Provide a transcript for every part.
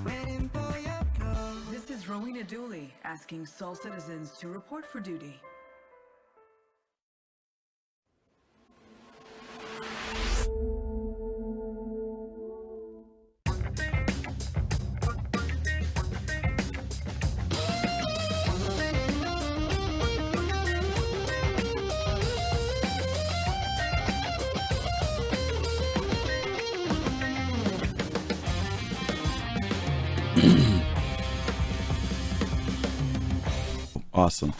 This is Rowena Dooley asking Sol citizens to report for duty. Awesome.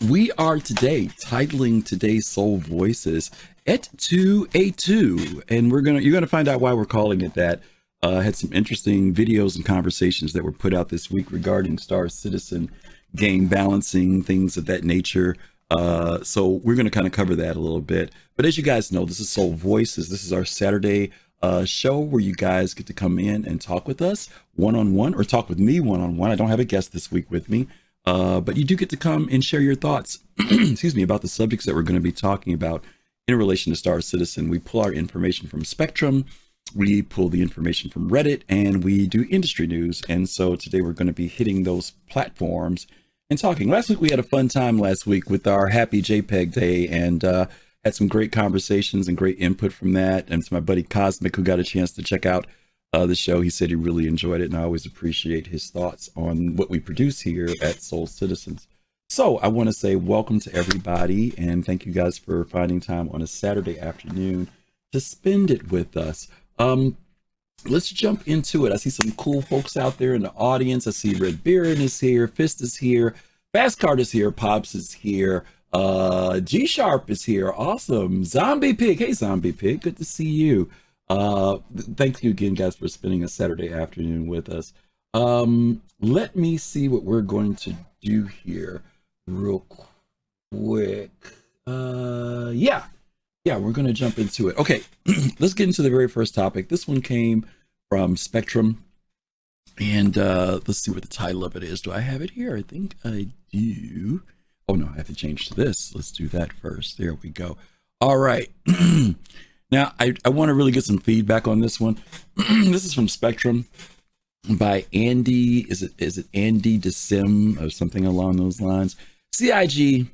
We are today titling today's Soul Voices Ep.20, and you're gonna find out why we're calling it that. Had some interesting videos and conversations that were put out this week regarding Star Citizen game balancing, things of that nature. So we're gonna kind of cover that a little bit. But as you guys know, this is Soul Voices. This is our Saturday show where you guys get to come in and talk with us one-on-one, or talk with me one-on-one. I don't have a guest this week with me, but you do get to come and share your thoughts excuse me, about the subjects that we're going to be talking about in relation to Star Citizen. We pull our information from Spectrum, we pull the information from Reddit, and we do industry news. And so today we're going to be hitting those platforms and talking. Last week we had a fun time last week with our Happy JPEG Day, and had some great conversations and great input from that. And to my buddy Cosmic, who got a chance to check out the show, he said he really enjoyed it, and I always appreciate his thoughts on what we produce here at Soul Citizens. So I want to say welcome to everybody, and thank you guys for finding time on a Saturday afternoon to spend it with us. Let's jump into it. I see some cool folks out there in the audience. I see Red Baron is here, Fist is here, Fastcard is here, Pops is here, G Sharp is here. Awesome. Zombie Pig. Hey, Zombie Pig. Good to see you. Thank you again, guys, for spending a Saturday afternoon with us. Let me see what we're going to do here real quick. Yeah, we're going to jump into it. Okay, let's get into the very first topic. This one came from Spectrum, and let's see what the title of it is. Do I have it here? I think I do. Oh no, I have to change to this. Let's do that first. There we go. All right. Now, I want to really get some feedback on this one. This is from Spectrum by Andy. Is it Andy DeSim or something along those lines? CIG,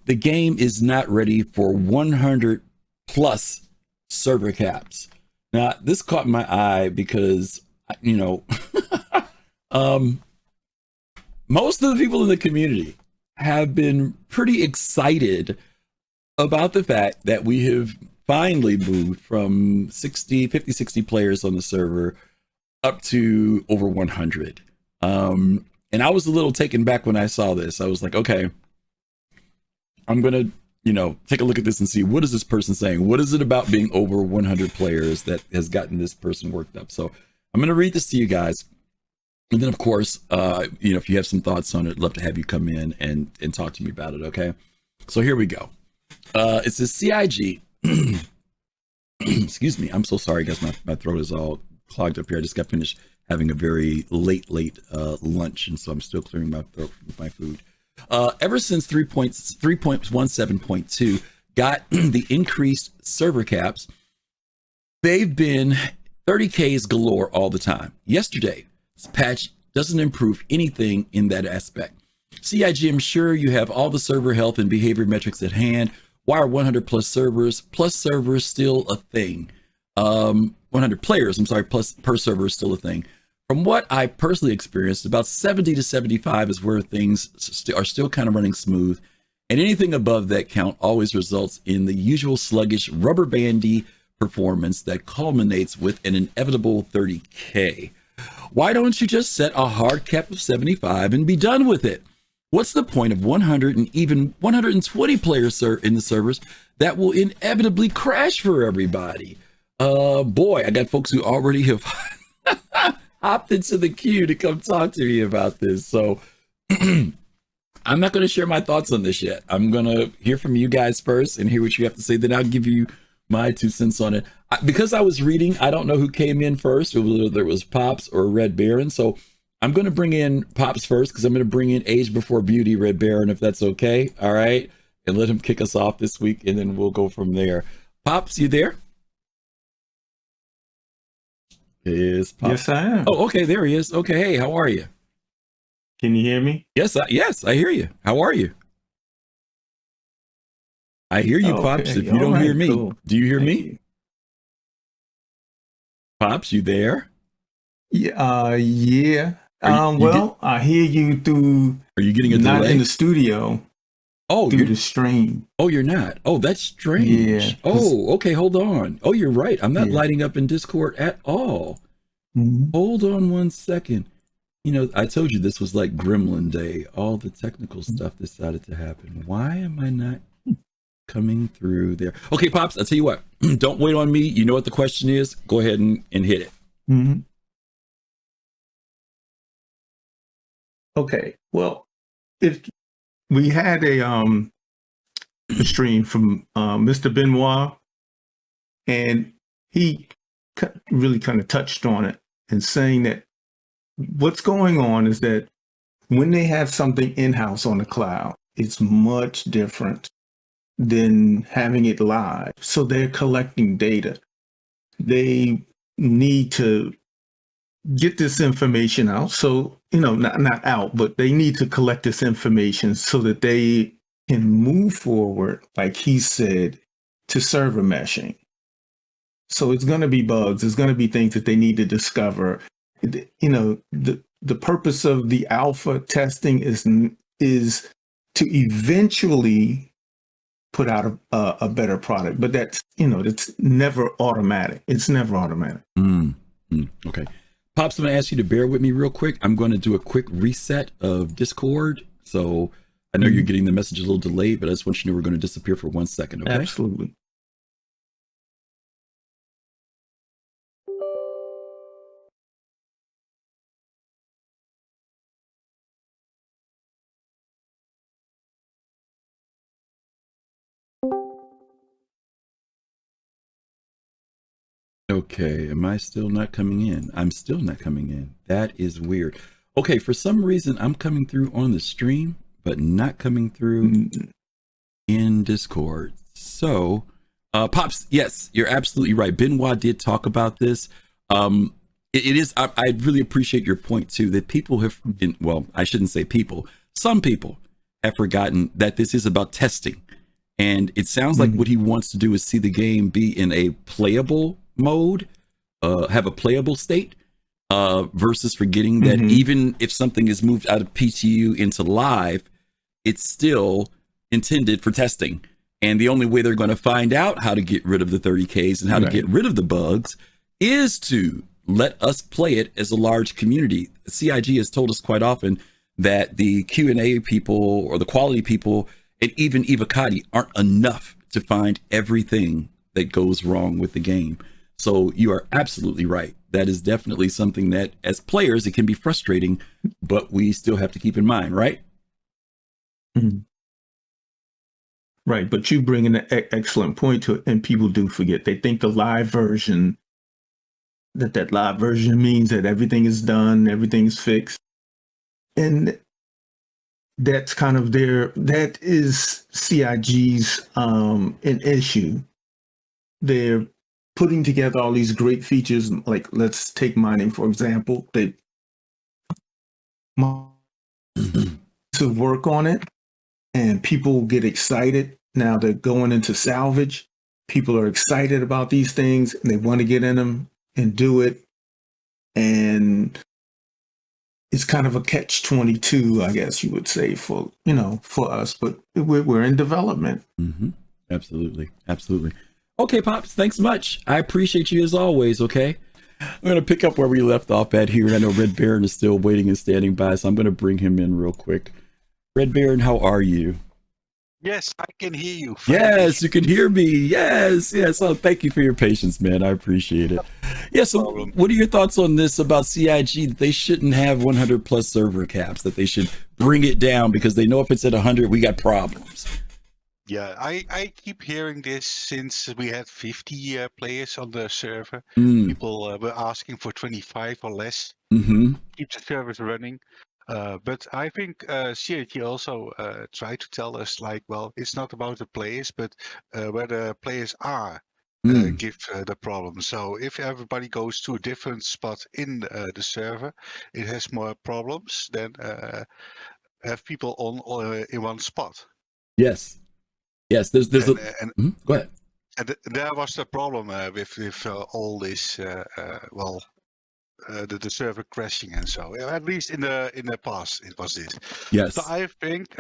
the game is not ready for 100 plus server caps. Now, this caught my eye because, most of the people in the community have been pretty excited about the fact that we have finally moved from 50, 60 players on the server up to over 100. And I was a little taken back when I saw this. I was like, okay, I'm going to, take a look at this and see, what is this person saying? What is it about being over 100 players that has gotten this person worked up? So I'm going to read this to you guys. And then, of course, if you have some thoughts on it, I'd love to have you come in and talk to me about it, okay? So here we go. It says CIG. Excuse me. I'm so sorry, guys. My throat is all clogged up here. I just got finished having a very late lunch, and so I'm still clearing my throat with my food. Ever since 3.17.2 got the increased server caps, they've been 30Ks galore all the time. Yesterday's patch doesn't improve anything in that aspect. CIG, I'm sure you have all the server health and behavior metrics at hand. Why are 100 plus servers still a thing? 100 players, plus per server is still a thing. From what I personally experienced, about 70 to 75 is where things are still kind of running smooth. And anything above that count always results in the usual sluggish rubber bandy performance that culminates with an inevitable 30K. Why don't you just set a hard cap of 75 and be done with it? What's the point of 100 and even 120 players in the servers that will inevitably crash for everybody? Boy, I got folks who already have hopped into the queue to come talk to me about this. So I'm not going to share my thoughts on this yet. I'm going to hear from you guys first and hear what you have to say. Then I'll give you my 2 cents on it. Because I was reading, I don't know who came in first, whether it was Pops or Red Baron. So I'm going to bring in Pops first, because I'm going to bring in Age Before Beauty, Red Baron, if that's okay. All right. And let him kick us off this week, and then we'll go from there. Pops, you there? Is Pops? Yes, I am. Oh, okay, there he is. Okay, hey, how are you? Can you hear me? Yes, I hear you. How are you? I hear you, Pops. Okay. If you don't hear me, Cool. do you hear Thank me? you. Pops, you there? Yeah. Yeah. You Well, I hear you through. are you getting a Not delay? in the studio. Oh, through the stream. Oh, you're not. Oh, that's Yeah. strange. Oh, okay, hold on. Oh, you're right. I'm not Yeah. lighting up in Discord at all. Mhm. Hold on one second. You know, I told you this was like Gremlin Day. All the technical stuff decided to happen. Why am I not coming through there? Okay, Pops, I'll tell you what. Don't wait on me. You know what the question is. Go ahead and hit it. Mhm. Okay. Well, if we had a stream from Mr. Benoit, and he really kind of touched on it and saying that what's going on is that when they have something in-house on the cloud, it's much different than having it live. So they're collecting data. They need to get this information out. So, not out, but they need to collect this information so that they can move forward, like he said, to server meshing. So it's going to be bugs. It's going to be things that they need to discover. The purpose of the alpha testing is to eventually put out a better product, but that's never automatic. It's never automatic. Okay. Pops, I'm going to ask you to bear with me real quick. I'm going to do a quick reset of Discord. So I know you're getting the message a little delayed, but I just want you to know we're going to disappear for 1 second. Okay. Absolutely. Okay, am I still not coming in? I'm still not coming in. That is weird. Okay, for some reason I'm coming through on the stream, but not coming through in Discord. So, Pops, yes, you're absolutely right. Benoit did talk about this. It is, I really appreciate your point too, that people have, well, I shouldn't say people, some people have forgotten that this is about testing. And it sounds like what he wants to do is see the game be in a playable mode, have a playable state, versus forgetting that even if something is moved out of PTU into live, it's still intended for testing. And the only way they're going to find out how to get rid of the 30Ks and how to get rid of the bugs is to let us play it as a large community. CIG has told us quite often that the Q&A people or the quality people and even Evocati aren't enough to find everything that goes wrong with the game. So you are absolutely right. That is definitely something that as players, it can be frustrating, but we still have to keep in mind, right? Right. But you bring an excellent point to it, and people do forget. They think the live version, that live version means that everything is done, everything's fixed. And that's kind of that is CIG's an issue. They're putting together all these great features, like let's take mining, for example. They to work on it, and people get excited. Now they're going into salvage. People are excited about these things, and they want to get in them and do it. And it's kind of a catch-22, I guess you would say, for us. But we're in development. Absolutely. Okay, Pops, thanks much. I appreciate you as always, okay? I'm going to pick up where we left off at here. I know Red Baron is still waiting and standing by, so I'm going to bring him in real quick. Red Baron, how are you? Yes, I can hear you. Yes, you can hear me. Yes. Oh, thank you for your patience, man. I appreciate it. Yeah, so what are your thoughts on this about CIG, that they shouldn't have 100 plus server caps, that they should bring it down because they know if it's at 100, we got problems? Yeah, I keep hearing this since we had 50 players on the server. People were asking for 25 or less. Keep the servers running. But I think CIG also tried to tell us, like, well, it's not about the players, but where the players are. give the problem. So if everybody goes to a different spot in the server, it has more problems than have people on in one spot. Yes. Yes. There's And go ahead. and there was the problem with all this. The server crashing and so. At least in the past, it was this. Yes. So I think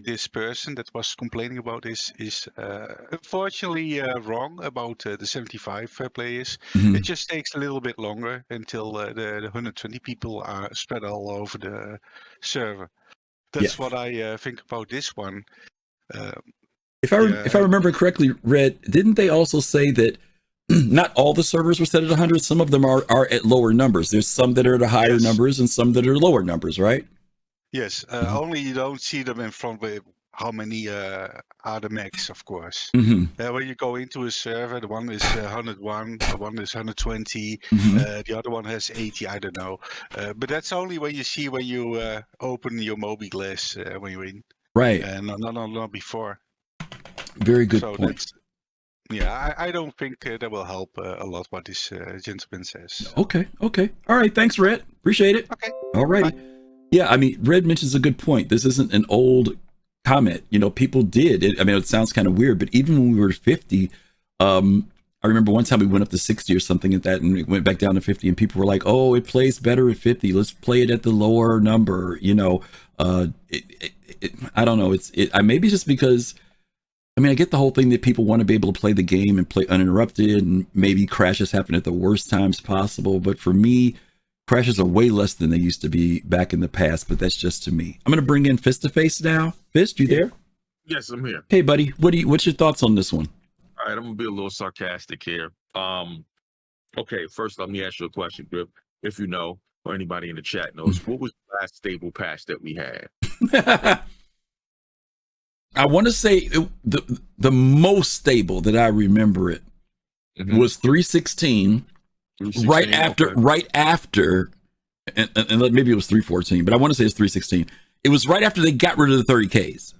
this person that was complaining about this is unfortunately wrong about the 75 players. Mhm. It just takes a little bit longer until the 120 people are spread all over the server. That's what I think about this one. If I remember correctly, Red, didn't they also say that not all the servers were set at 100? Some of them are at lower numbers. There's some that are at higher numbers and some that are lower numbers, right? Yes. Only you don't see them in front with how many are the max, of course. Mm-hmm. When you go into a server, the one is 101, the one is 120, the other one has 80, I don't know. But that's only when you see when you open your Mobi glass when you're in. Right. And not before. Very good point. I don't think that will help a lot what this gentleman says. So. Okay. All right. Thanks, Red. Appreciate it. Okay. All righty. Yeah, I mean, Red mentions a good point. This isn't an old comment. People did. It sounds kind of weird, but even when we were 50, I remember one time we went up to 60 or something like that, and it went back down to 50, and people were like, "Oh, it plays better at 50. Let's play it at the lower number." I don't know. Maybe just because. I get the whole thing that people want to be able to play the game and play uninterrupted, and maybe crashes happen at the worst times possible. But for me, crashes are way less than they used to be back in the past, but that's just to me. I'm going to bring in Fist to Face now. Fist, you there? Yes, I'm here. Hey, buddy. What's your thoughts on this one? All right, I'm going to be a little sarcastic here. Okay, first let me ask you a question, Grip. If you know, or anybody in the chat knows, what was the last stable patch that we had? I want to say the most stable that I remember it was 316. Right after, and maybe it was 314, but I want to say it's 316. It was right after they got rid of the 30Ks.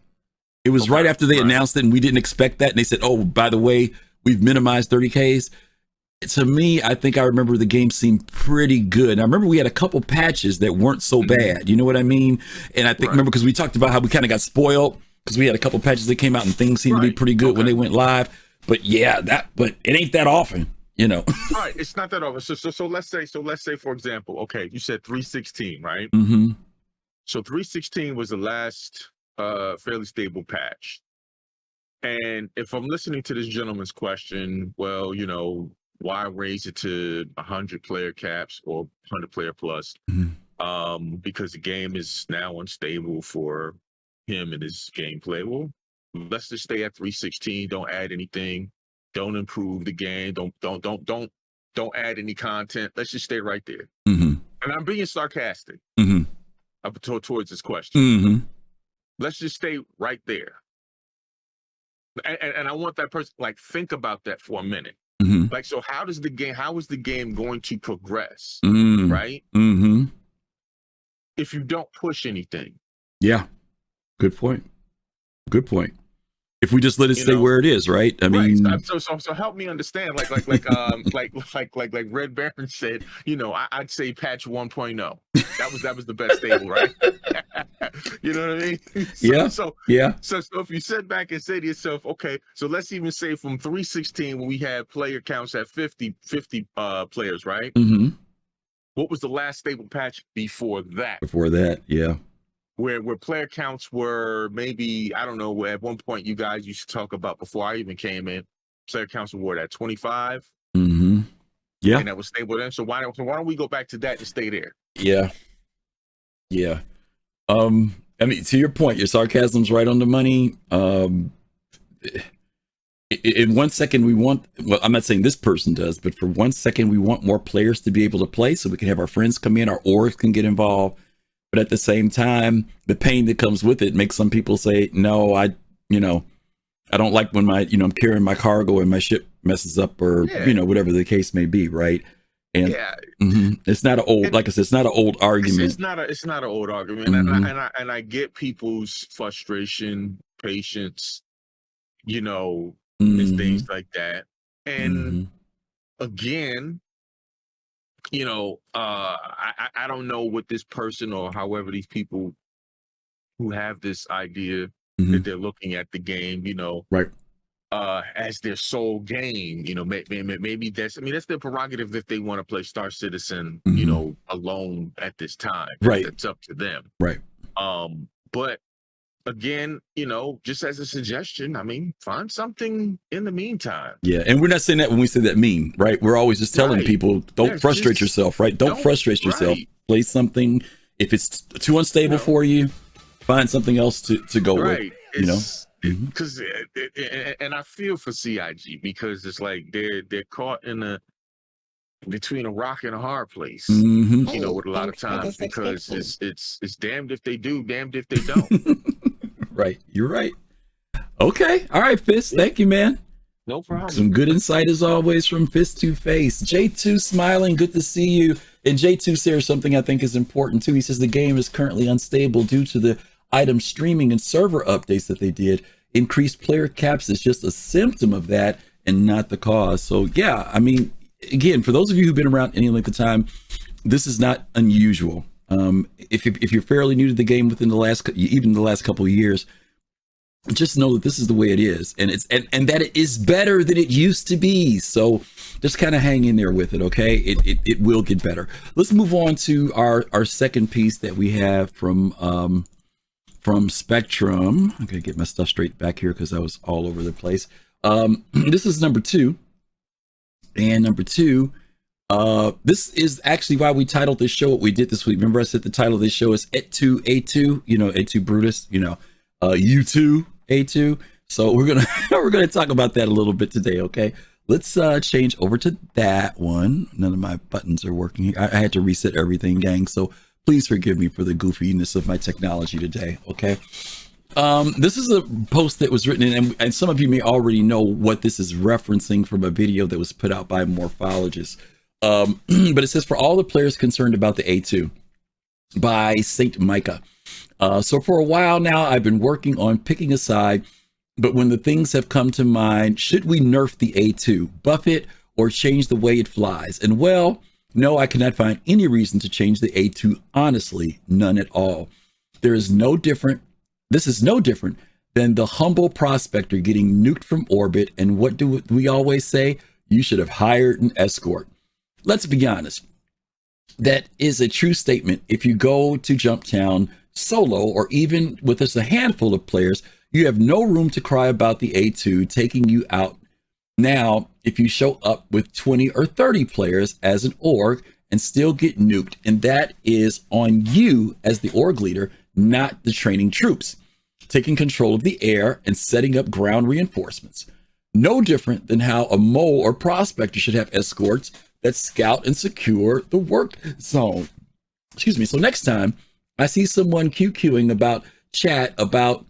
It was right after they announced it, and we didn't expect that. And they said, "Oh, by the way, we've minimized 30Ks." To me, I think I remember the game seemed pretty good. I remember we had a couple patches that weren't so bad. You know what I mean? And I think remember because we talked about how we kind of got spoiled because we had a couple patches that came out and things seemed to be pretty good when they went live. But but it ain't that often. Right, it's not that often. So let's say for example, okay, you said 316, right? Mm-hmm. So 316 was the last fairly stable patch. And if I'm listening to this gentleman's question, well, why raise it to 100 player caps or 100 player plus? Because the game is now unstable for him and his gameplay. Well, let's just stay at 316. Don't add anything. Don't improve the game. Don't add any content. Let's just stay right there. And I'm being sarcastic towards this question. Let's just stay right there. And I want that person think about that for a minute. So how is the game going to progress? Right? If you don't push anything. Yeah. Good point. If we just let it stay where it is, right? I mean, so help me understand. Like Red Baron said, I'd say patch 1.0. That was the best stable, right? You know what I mean? So if you sit back and say to yourself, okay, so let's even say from 316 when we had player counts at 50 players, right? What was the last stable patch before that? Where player counts were maybe, I don't know, at one point you guys used to talk about before I even came in, player counts were at 25. Yeah. And that was stable then. So why don't we go back to that and stay there? Yeah. To your point, your sarcasm's right on the money. In 1 second we want, well, I'm not saying this person does, but for 1 second we want more players to be able to play so we can have our friends come in, our orgs can get involved. But at the same time, the pain that comes with it makes some people say, no, I don't like when I'm carrying my cargo and my ship messes up or, whatever the case may be. Right. And it's not an old, like I said, it's not an old argument. It's not an old argument. And I get people's frustration, patience, and things like that. And again, you know, I don't know what this person or however these people who have this idea that they're looking at the game, you know, right, as their sole game, you know, maybe that's, I mean, that's their prerogative if they want to play Star Citizen, you know, alone at this time. Right. That's up to them. Right. But again, you know, just as a suggestion, I mean, find something in the meantime. Yeah, and we're not saying that when we say that mean, right? We're always just telling people, don't frustrate yourself, right? Don't frustrate yourself. Play something. If it's too unstable for you, find something else to go with. You know, because and I feel for CIG because it's like they're caught in between a rock and a hard place. You know, with a lot of times because it's damned if they do, damned if they don't. Right, you're right. Okay, all right, Fist. Thank you, man. No problem. Some good insight as always from Fist to Face. J2 smiling, good to see you. And J2 says something I think is important too. He says the game is currently unstable due to the item streaming and server updates that they did. Increased player caps is just a symptom of that and not the cause. So yeah, I mean, again, for those of you who've been around any length of time, this is not unusual. If you're fairly new to the game within the last couple of years, just know that this is the way it is, and and that it is better than it used to be. So just kind of hang in there with it, okay? It will get better. Let's move on to our second piece that we have from Spectrum. I'm gonna get my stuff straight back here because I was all over the place. This is number 2, and number 2. This is actually why we titled this show what we did this week. Remember I said the title of this show is Et2A2, you know, Et2 Brutus, you know, U2 A2. So we're gonna talk about that a little bit today, okay? Let's change over to that one. None of my buttons are working here. I had to reset everything, gang. So please forgive me for the goofiness of my technology today, okay? This is a post that was written, and some of you may already know what this is referencing from a video that was put out by Morphologist. But it says, for all the players concerned about the A2 by Saint Micah. So for a while now, I've been working on picking a side, but when the things have come to mind, should we nerf the A2, buff it, or change the way it flies? And well, no, I cannot find any reason to change the A2, honestly, none at all. This is no different than the humble prospector getting nuked from orbit, and what do we always say? You should have hired an escort. Let's be honest. That is a true statement. If you go to Jumptown solo, or even with just a handful of players, you have no room to cry about the A2 taking you out. Now, if you show up with 20 or 30 players as an org and still get nuked, and that is on you as the org leader, not the training troops, taking control of the air and setting up ground reinforcements. No different than how a mole or prospector should have escorts that scout and secure the work zone. Excuse me. So next time I see someone QQing about chat about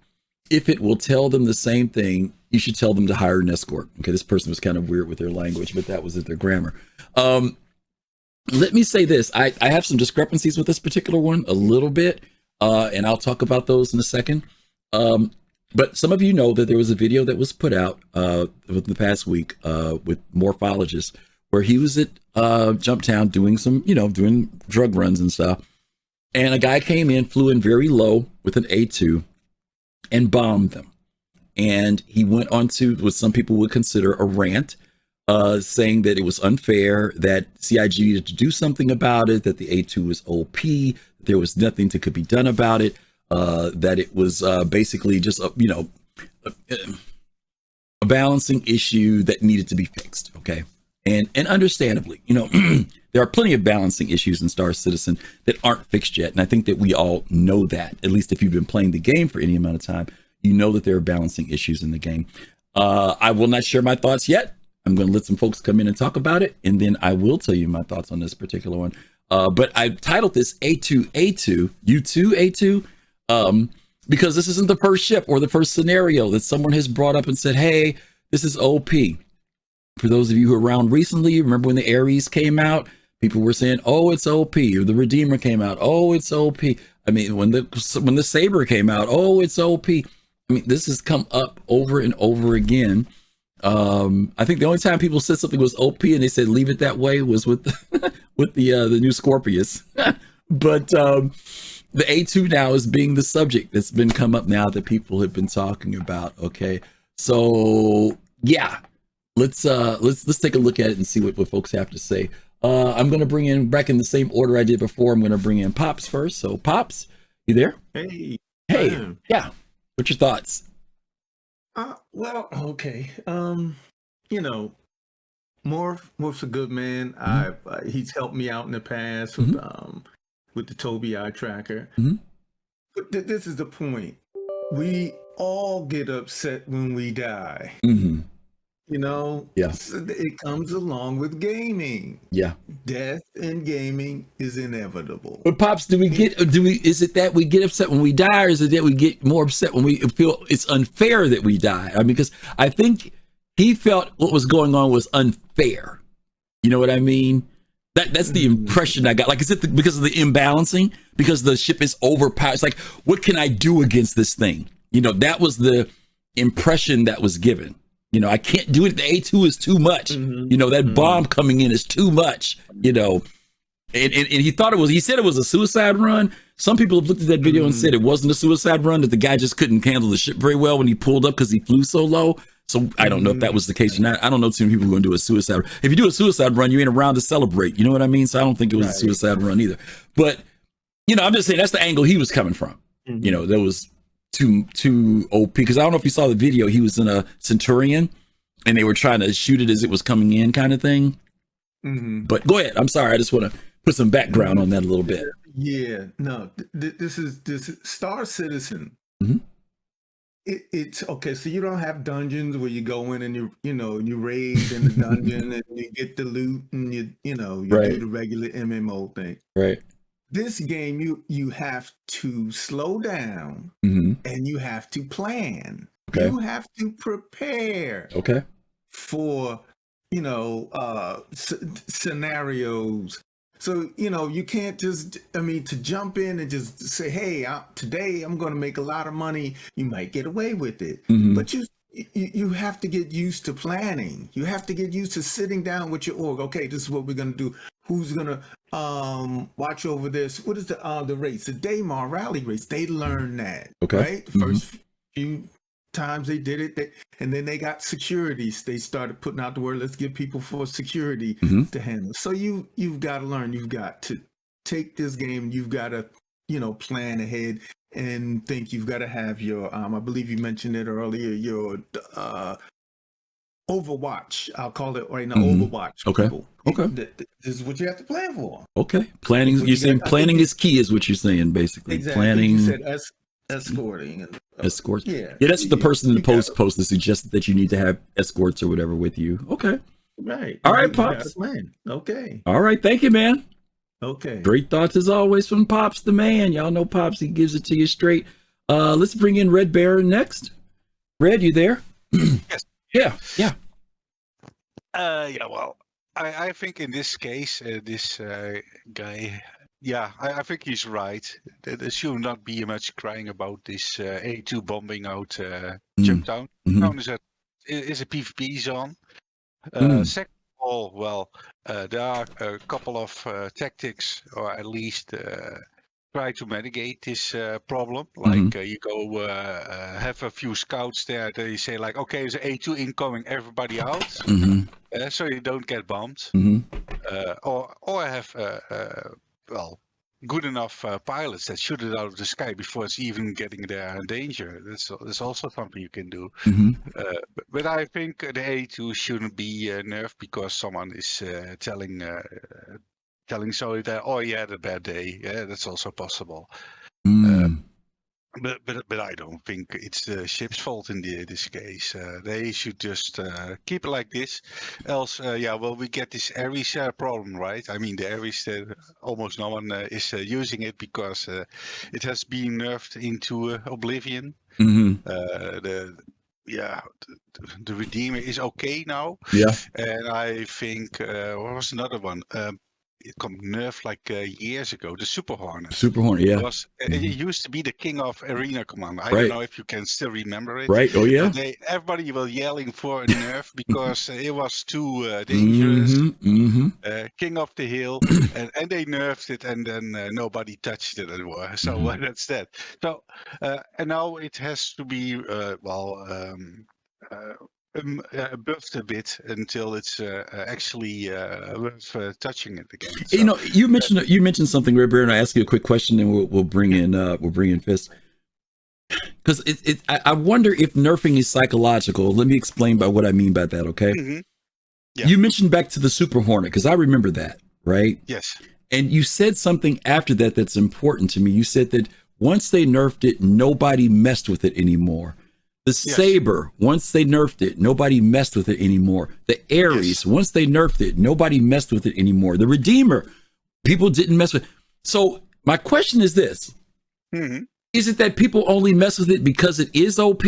if it will tell them the same thing, you should tell them to hire an escort. Okay, this person was kind of weird with their language, but that was their grammar. Let me say this. I have some discrepancies with this particular one a little bit, and I'll talk about those in a second. But some of you know that there was a video that was put out within the past week with Morphologist, where he was at Jumptown doing doing drug runs and stuff. And a guy came in, flew in very low with an A2 and bombed them. And he went on to what some people would consider a rant, saying that it was unfair, that CIG needed to do something about it, that the A2 was OP, that there was nothing that could be done about it, that it was basically just a balancing issue that needed to be fixed. Okay. And understandably, there are plenty of balancing issues in Star Citizen that aren't fixed yet. And I think that we all know that, at least if you've been playing the game for any amount of time, you know that there are balancing issues in the game. I will not share my thoughts yet. I'm going to let some folks come in and talk about it, and then I will tell you my thoughts on this particular one. But I titled this U2 A2, because this isn't the first ship or the first scenario that someone has brought up and said, hey, this is OP. For those of you who are around recently, remember when the Ares came out, people were saying, oh, it's OP. Or the Redeemer came out, oh, it's OP. I mean, when the Saber came out, oh, it's OP. I mean, this has come up over and over again. I think the only time people said something was OP and they said leave it that way was with with the new Scorpius. But the A2 now is being the subject that's been come up now that people have been talking about. Okay, so yeah, let's take a look at it and see what folks have to say. I'm gonna bring in back in the same order I did before. I'm gonna bring in Pops first. So Pops, you there? Hey. Yeah. What's your thoughts? Well, okay. Morph's a good man. He's helped me out in the past with the Tobii eye tracker. But this is the point. We all get upset when we die. Yeah. It comes along with gaming. Yeah. Death in gaming is inevitable. But Pops, is it that we get upset when we die, or is it that we get more upset when we feel it's unfair that we die? I mean, because I think he felt what was going on was unfair. You know what I mean? That's the impression I got. Like, is it because of the imbalancing? Because the ship is overpowered? It's like, what can I do against this thing? That was the impression that was given. I can't do it. The A2 is too much. That bomb coming in is too much. And he thought he said it was a suicide run. Some people have looked at that video and said it wasn't a suicide run, that the guy just couldn't handle the ship very well when he pulled up because he flew so low. So I don't know if that was the case or not. I don't know too many people who are going to do a suicide run. If you do a suicide run, you ain't around to celebrate. You know what I mean? So I don't think it was a suicide run either. But, I'm just saying that's the angle he was coming from. That was too OP, because I don't know if you saw the video. He was in a Centurion and they were trying to shoot it as it was coming in, kind of thing. But go ahead. I'm sorry. I just want to put some background on that a little bit. Yeah, no, this is Star Citizen. It's okay. So you don't have dungeons where you go in and you raid in the dungeon and you get the loot and you do the regular MMO thing. Right. This game, you have to slow down and you have to plan. Okay. You have to prepare. Okay. For scenarios. So you can't just to jump in and just say, hey, today I'm going to make a lot of money. You might get away with it, but you have to get used to planning. You have to get used to sitting down with your org. Okay, this is what we're going to do. Who's going to watch over this? What is the race? The Daymar rally race. They learned that. Okay. Right? The first few times they did it, and then they got security. They started putting out the word, let's give people for security to handle. So you've got to learn. You've got to take this game. You've got to plan ahead and think. You've got to have your I believe you mentioned it earlier, your Overwatch. I'll call it right now. Overwatch. Okay. People. Okay. This is what you have to plan for. Okay. Planning. You're saying planning is key, is what you're saying, basically. Exactly. Planning. You said escorting. Escorts. Yeah. That's what the person in the post posted suggested, that you need to have escorts or whatever with you. Okay. Right. All right, Pops. Okay. All right. Thank you, man. Okay. Great thoughts as always from Pops the man. Y'all know Pops, he gives it to you straight. Let's bring in Red Baron next. Red, you there? Yes. Yeah. Well, I think in this case, this guy, I think he's right. There should not be much crying about this A2 bombing out Jumptown. Town is a PvP zone. Second of all, well, there are a couple of tactics, or at least try to mitigate this problem. Like you go have a few scouts there. They say like, okay, there's A2 incoming, everybody out, so you don't get bombed. Or have good enough pilots that shoot it out of the sky before it's even getting there in danger. That's also something you can do. But I think the A2 shouldn't be nerfed because someone is telling Zoe that, oh, you had a bad day. Yeah, that's also possible. But I don't think it's the ship's fault in this case. They should just keep it like this. Else, we get this Ares problem, right? I mean, the Ares, almost no one is using it because it has been nerfed into oblivion. The Redeemer is okay now. Yeah. And I think, what was another one? nerfed like years ago, the Super Hornet. Super Hornet, yeah. It used to be the king of arena command. I Right. don't know if you can still remember it. Right. Oh yeah. But everybody was yelling for a nerf because it was too dangerous. King of the hill, and they nerfed it, and then nobody touched it anymore. So that's that. So and now it has to be buffed a bit until it's actually worth touching it again. So, you know, you mentioned something, Red Bear, and I ask you a quick question, and we'll bring in Fist. Because I wonder if nerfing is psychological. Let me explain by what I mean by that. Okay. Yeah. You mentioned back to the Super Hornet because I remember that, right? Yes. And you said something after that that's important to me. You said that once they nerfed it, nobody messed with it anymore. The Saber, once they nerfed it, nobody messed with it anymore. The Ares, once they nerfed it, nobody messed with it anymore. The Redeemer, people didn't mess with. So my question is this. Is it that people only mess with it because it is OP?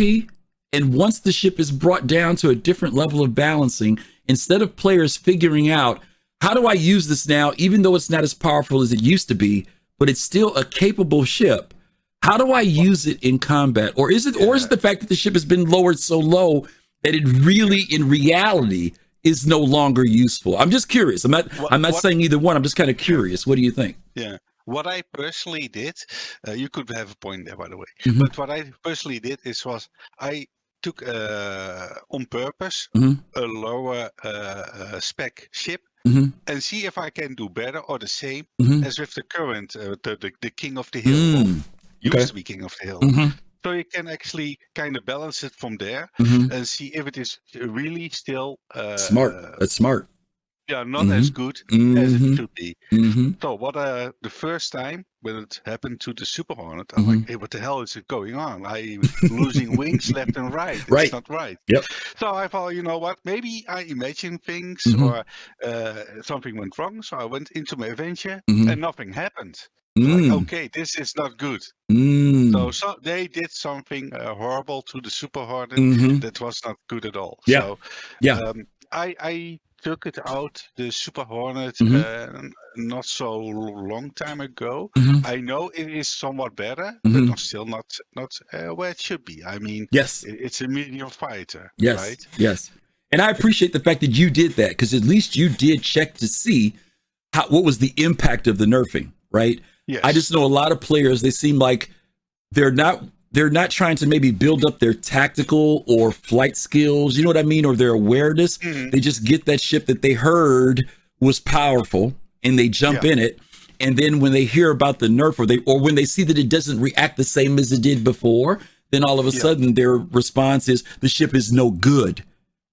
And once the ship is brought down to a different level of balancing, instead of players figuring out, how do I use this now, even though it's not as powerful as it used to be, but it's still a capable ship? How do I use it in combat? Or is it the fact that the ship has been lowered so low that it really, in reality, is no longer useful? I'm just curious. I'm not saying either one. I'm just kind of curious. What do you think? Yeah. What I personally did, you could have a point there, by the way. But what I personally did was I took on purpose a lower spec ship and see if I can do better or the same as with the current, the King of the Hill. Used to be King of the Hill. So you can actually kind of balance it from there and see if it is really still smart. That's smart. Yeah, not as good as it should be. So what the first time when it happened to the Super Hornet, I'm like, hey, what the hell is it going on? I'm losing wings left and right. It's not right. Yep. So I thought, you know what? Maybe I imagine things or something went wrong. So I went into my adventure and nothing happened. Like, okay, this is not good. So they did something horrible to the Super Hornet that was not good at all. Yeah. So I took it out, the Super Hornet, not so long time ago. I know it is somewhat better, but still not where it should be. I mean, it's a medium fighter, right? Yes. And I appreciate the fact that you did that, because at least you did check to see what was the impact of the nerfing, right? Yes. I just know a lot of players, they seem like they're not trying to maybe build up their tactical or flight skills, you know what I mean, or their awareness. They just get that ship that they heard was powerful and they jump in it. And then when they hear about the nerf or when they see that it doesn't react the same as it did before, then all of a sudden their response is the ship is no good.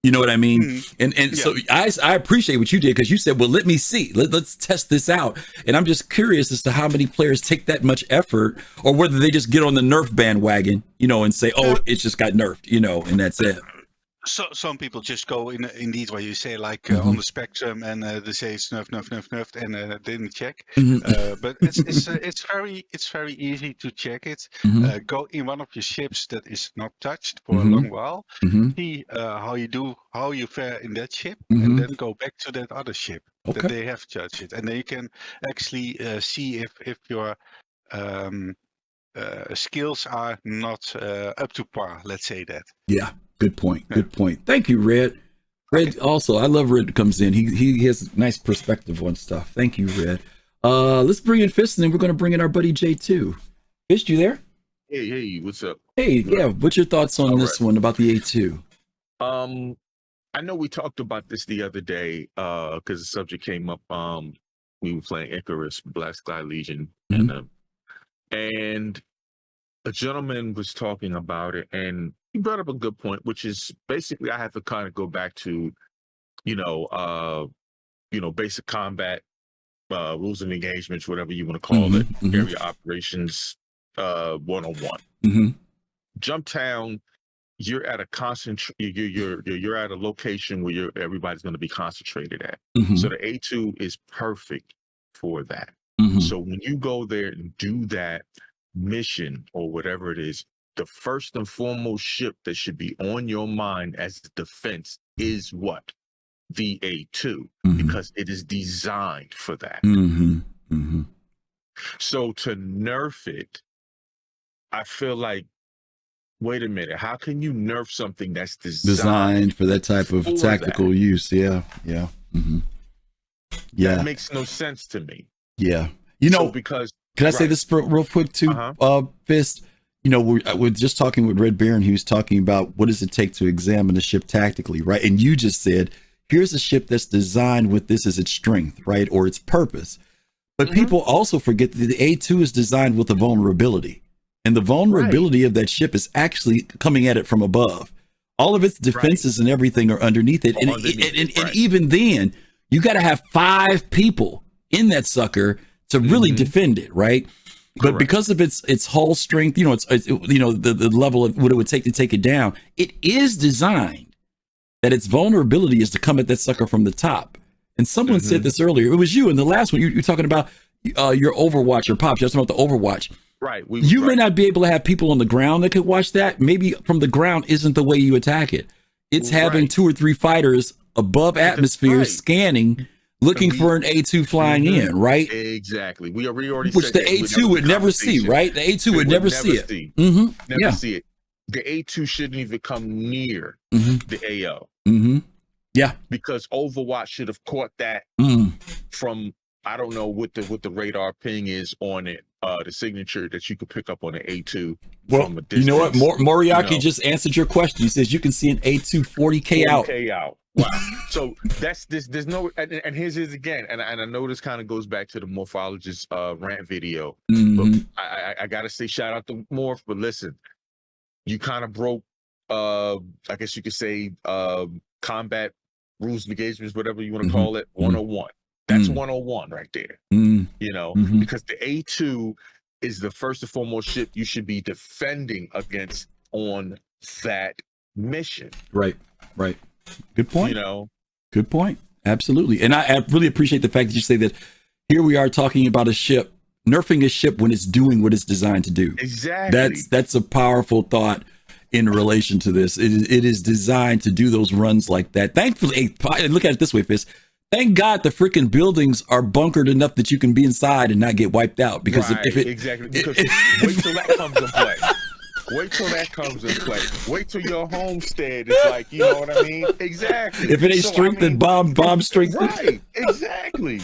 You know what I mean? And so I appreciate what you did, because you said, well, let me see. Let's test this out. And I'm just curious as to how many players take that much effort, or whether they just get on the nerf bandwagon, you know, and say, oh, it just got nerfed, you know, and that's it. So some people just go indeed what you say, like on the spectrum, and they say it's nerfed, and didn't check. But it's very easy to check it. Go in one of your ships that is not touched for a long while. See how you fare in that ship, and then go back to that other ship that they have touched it, and then you can actually see if your skills are not up to par. Let's say that. Yeah. Good point. Good point. Thank you, Red. Red also, I love Red comes in. He has nice perspective on stuff. Thank you, Red. Let's bring in Fist, and then we're going to bring in our buddy J2. Fist, you there? Hey, what's up? Hey, yeah. What's your thoughts on this one about the A2? I know we talked about this the other day because the subject came up. We were playing Icarus, Black Sky Legion, and a gentleman was talking about it, and he brought up a good point, which is basically I have to kind of go back to, basic combat, rules of engagements, whatever you want to call it, area operations, 101. Jumptown, you're at a you're at a location where everybody's going to be concentrated at. So the A2 is perfect for that. So when you go there and do that mission or whatever it is, the first and foremost ship that should be on your mind as defense is what? the A2 because it is designed for that. So to nerf it, I feel like, wait a minute, how can you nerf something that's designed for that type of tactical use? Yeah. That makes no sense to me. Yeah. You know, because can I say this real quick too, Fist? You know, we're just talking with Red Baron. He was talking about what does it take to examine a ship tactically, right? And you just said, here's a ship that's designed with this as its strength, right? Or its purpose. But people also forget that the A2 is designed with a vulnerability. And the vulnerability of that ship is actually coming at it from above. All of its defenses and everything are underneath it. And even then, you got to have 5 people in that sucker to really defend it, right? But because of its hull strength, you know, it's you know, the level of what it would take to take it down, it is designed that its vulnerability is to come at that sucker from the top. And someone said this earlier. It was you in the last one. You're talking about your Overwatch or Pops. You're talking about the Overwatch. Right. You may not be able to have people on the ground that could watch that. Maybe from the ground isn't the way you attack it. It's having 2 or 3 fighters above atmosphere scanning, looking for an A2 flying in, right? Exactly. We already which said the A2 would never see, right? The A2 would never see it. Never see it. The A2 shouldn't even come near the AO. Yeah. Because Overwatch should have caught that from, I don't know what the radar ping is on it, the signature that you could pick up on an A2 from a distance. You know what? Moriaki just answered your question. He says you can see an A2 40K out. 40K out. Wow. So there's no, and here's again, and I know this kind of goes back to the Morphologist rant video, but I gotta say shout out to Morph, but listen, you kind of broke, I guess you could say, combat rules of engagements, whatever you want to call it, 101. That's 101 right there. You know, because the A2 is the first and foremost ship you should be defending against on that mission. Right. Good point. You know, good point. Absolutely. And I really appreciate the fact that you say that here we are talking about a ship, nerfing a ship when it's doing what it's designed to do. Exactly. That's a powerful thought in relation to this. It is designed to do those runs like that. Thankfully, look at it this way, Fist. Thank God the freaking buildings are bunkered enough that you can be inside and not get wiped out. Because if it exactly, because wait till that comes in play. Wait till that comes in play. Wait till your homestead is like, you know what I mean? Exactly. If it ain't strengthened, bomb strengthened. Right. Exactly.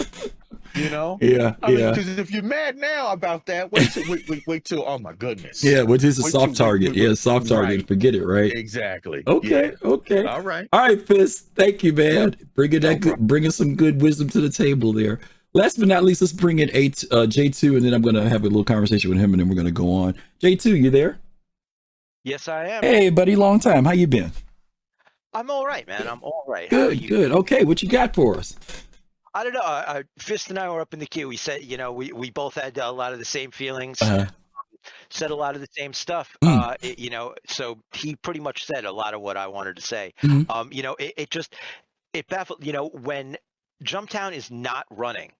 You know? Yeah. Because if you're mad now about that, wait till oh my goodness. Yeah, which is a soft target. Soft target. Forget it, right? Exactly. Okay. All right, Fist. Thank you, man. Bringing some good wisdom to the table there. Last but not least, let's bring in J2, and then I'm going to have a little conversation with him, and then we're going to go on. J2, you there? Yes, I am. Hey, buddy, long time. How you been? I'm all right, man. I'm all right. Good. Okay, what you got for us? I don't know. Fist and I were up in the queue. We said, you know, we both had a lot of the same feelings, said a lot of the same stuff. You know, so he pretty much said a lot of what I wanted to say. You know, it baffled. You know, when Jumptown is not running,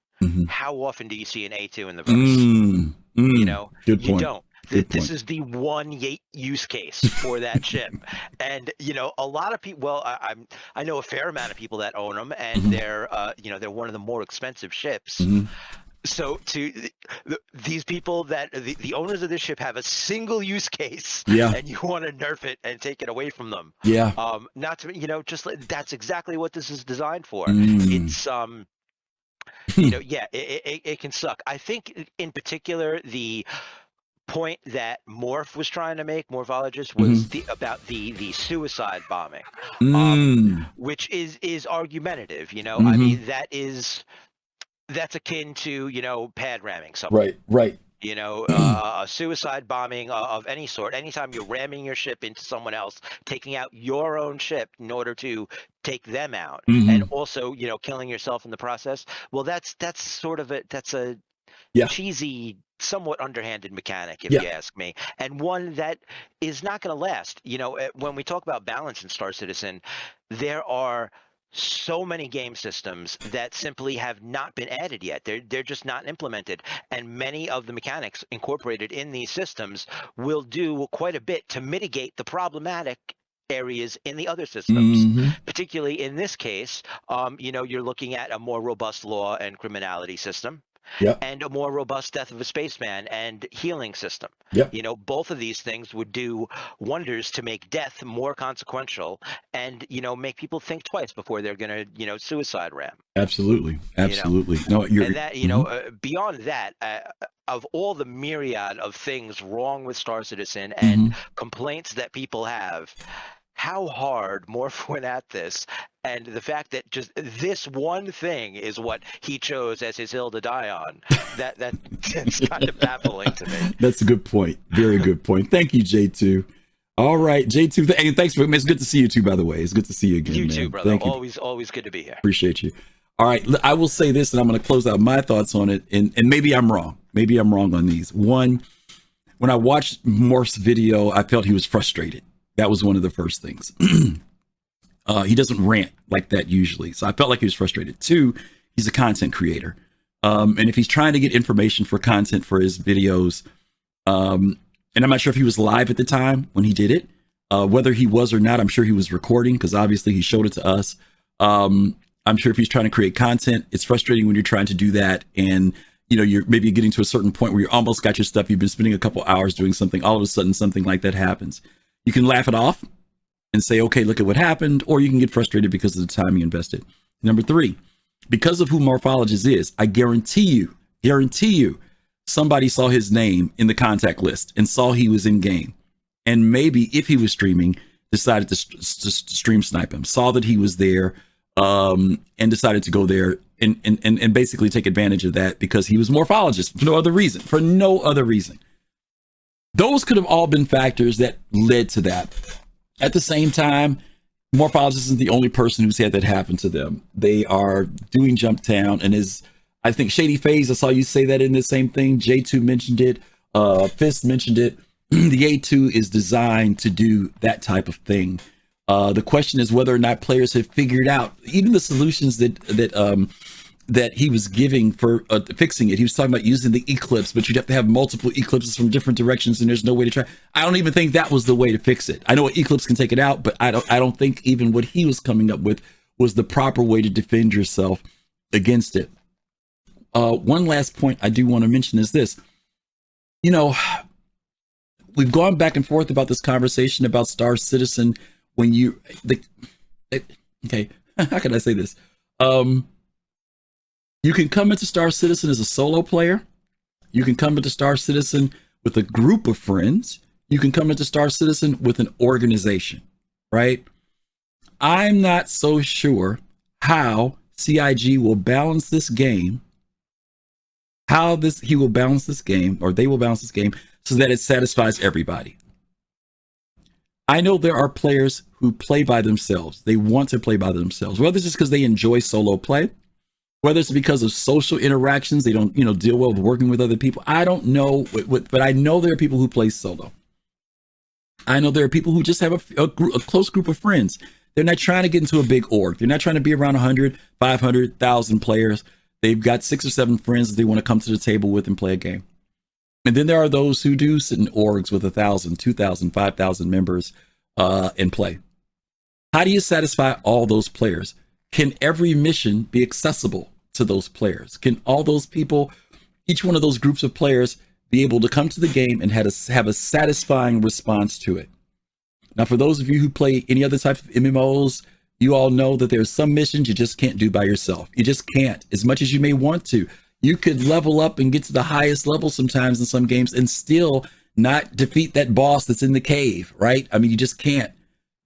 how often do you see an A2 in the verse? You know, you don't. This is the one use case for that ship. And, you know, a lot of people, well, I know a fair amount of people that own them, and they're, you know, they're one of the more expensive ships. So these people that the owners of this ship have a single use case, and you want to nerf it and take it away from them. Not to, you know, just that's exactly what this is designed for. It's, you know, it can suck. I think in particular, the point that Morph was trying to make, Morphologist, was about the suicide bombing, which is argumentative. You know, I mean, that's akin to, you know, pad ramming someone. Right. You know, a suicide bombing of any sort. Anytime you're ramming your ship into someone else, taking out your own ship in order to take them out, and also, you know, killing yourself in the process. Well, that's sort of a cheesy, somewhat underhanded mechanic, if you ask me, and one that is not going to last. You know, when we talk about balance in Star Citizen, there are so many game systems that simply have not been added yet. They're just not implemented, and many of the mechanics incorporated in these systems will do quite a bit to mitigate the problematic areas in the other systems. Mm-hmm. Particularly in this case, you're looking at a more robust law and criminality system. Yep. And a more robust Death of a Spaceman and healing system. Yep. Both of these things would do wonders to make death more consequential and, make people think twice before they're going to, suicide ram. Absolutely. No, you're, and that, beyond that, of all the myriad of things wrong with Star Citizen and complaints that people have, how hard Morph went at this, and the fact that just this one thing is what he chose as his hill to die on, that's kind of baffling to me. That's a good point. Very good point. Thank you, J2. All right, J2, and thanks for, it's good to see you too, by the way. It's good to see you again, you man. too, brother. Thank you. Always good to be here. Appreciate you. All right, I will say this, and I'm going to close out my thoughts on it, and maybe I'm wrong. Maybe I'm wrong on these. One, when I watched Morph's video, I felt he was frustrated. That was one of the first things. He doesn't rant like that usually. So I felt like he was frustrated. Two, he's a content creator. And if he's trying to get information for content for his videos, and I'm not sure if he was live at the time when he did it, whether he was or not, I'm sure he was recording because obviously he showed it to us. I'm sure if he's trying to create content, it's frustrating when you're trying to do that. And, you're maybe getting to a certain point where you almost got your stuff. You've been spending a couple hours doing something. All of a sudden, something like that happens. You can laugh it off and say, okay, look at what happened, or you can get frustrated because of the time you invested. Number three, because of who Morphologist is, I guarantee you, somebody saw his name in the contact list and saw he was in game. And maybe if he was streaming, decided to stream snipe him, saw that he was there, and decided to go there and basically take advantage of that because he was Morphologist for no other reason. Those could have all been factors that led to that. At the same time, Morphologist isn't the only person who's had that happen to them. They are doing Jumptown, and I think Shady Phase, I saw you say that in the same thing. J2 mentioned it. Fist mentioned it. The A2 is designed to do that type of thing. The question is whether or not players have figured out even the solutions that he was giving for fixing it. He was talking about using the eclipse, but you'd have to have multiple eclipses from different directions, and there's no way to try. I don't even think that was the way to fix it. I know an eclipse can take it out, but I don't think even what he was coming up with was the proper way to defend yourself against it. One last point I do want to mention is this. We've gone back and forth about this conversation about Star Citizen okay, how can I say this? You can come into Star Citizen as a solo player. You can come into Star Citizen with a group of friends. You can come into Star Citizen with an organization, right? I'm not so sure how CIG will balance this game, or they will balance this game so that it satisfies everybody. I know there are players who play by themselves. They want to play by themselves, whether it's just because they enjoy solo play, whether it's because of social interactions, they don't, deal well with working with other people. I don't know, but I know there are people who play solo. I know there are people who just have a close group of friends. They're not trying to get into a big org. They're not trying to be around 100, 500, 1,000 players. They've got 6 or 7 friends that they want to come to the table with and play a game. And then there are those who do sit in orgs with 1,000, 2,000, 5,000 members and play. How do you satisfy all those players? Can every mission be accessible to those players? Can all those people, each one of those groups of players, be able to come to the game and have a satisfying response to it? Now, for those of you who play any other type of MMOs, you all know that there's some missions you just can't do by yourself. You just can't, as much as you may want to. You could level up and get to the highest level sometimes in some games and still not defeat that boss that's in the cave, right? I mean, you just can't.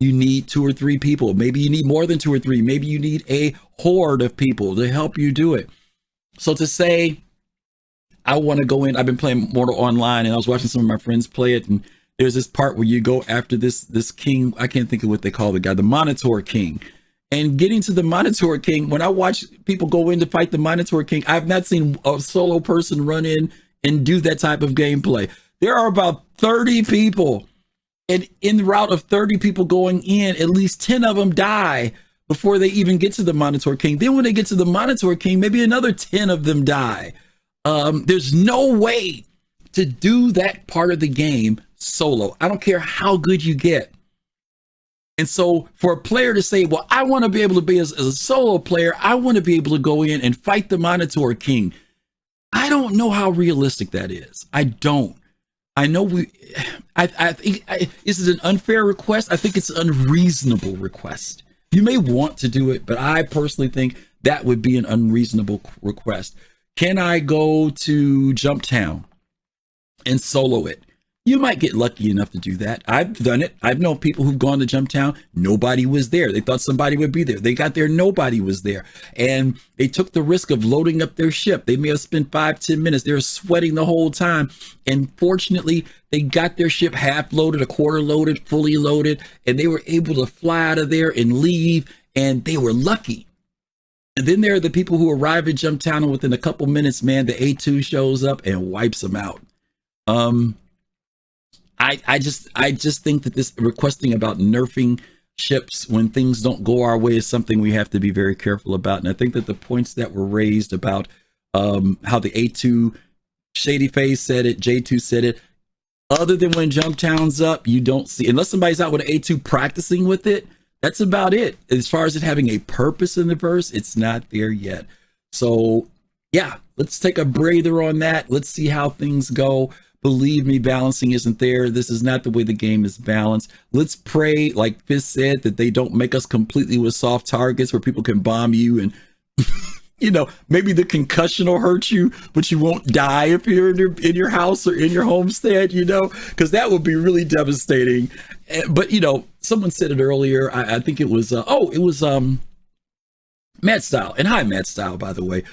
You need 2 or 3 people. Maybe you need more than 2 or 3. Maybe you need a horde of people to help you do it. So to say, I want to go in, I've been playing Mortal Online and I was watching some of my friends play it, and there's this part where you go after this king. I can't think of what they call the guy, the Monitor King. And getting to the Monitor King, when I watch people go in to fight the Monitor King, I've not seen a solo person run in and do that type of gameplay. There are about 30 people. And in the route of 30 people going in, at least 10 of them die before they even get to the Monitor King. Then when they get to the Monitor King, maybe another 10 of them die. There's no way to do that part of the game solo. I don't care how good you get. And so for a player to say, well, I want to be able to be as a solo player, I want to be able to go in and fight the Minotaur King. I don't know how realistic that is. I don't. I know I think this is an unfair request. I think it's an unreasonable request. You may want to do it, but I personally think that would be an unreasonable request. Can I go to Jumptown and solo it? You might get lucky enough to do that. I've done it. I've known people who've gone to Jumptown. Nobody was there. They thought somebody would be there. They got there. Nobody was there. And they took the risk of loading up their ship. They may have spent 5-10 minutes. They were sweating the whole time. And fortunately, they got their ship half loaded, a quarter loaded, fully loaded, and they were able to fly out of there and leave. And they were lucky. And then there are the people who arrive at Jumptown, and within a couple minutes, man, the A2 shows up and wipes them out. I just think that this requesting about nerfing ships when things don't go our way is something we have to be very careful about. And I think that the points that were raised about how the A2 Shady Face said it, J2 said it, other than when Jumptown's up, you don't see, unless somebody's out with an A2 practicing with it, that's about it. As far as it having a purpose in the verse, it's not there yet. So yeah, let's take a breather on that. Let's see how things go. Believe me, balancing isn't there. This is not the way the game is balanced. Let's pray, like Fist said, that they don't make us completely with soft targets where people can bomb you and, you know, maybe the concussion will hurt you, but you won't die if you're in your house or in your homestead, you know, because that would be really devastating. But, you know, someone said it earlier. I think it was, Mad Style. And hi, Mad Style, by the way.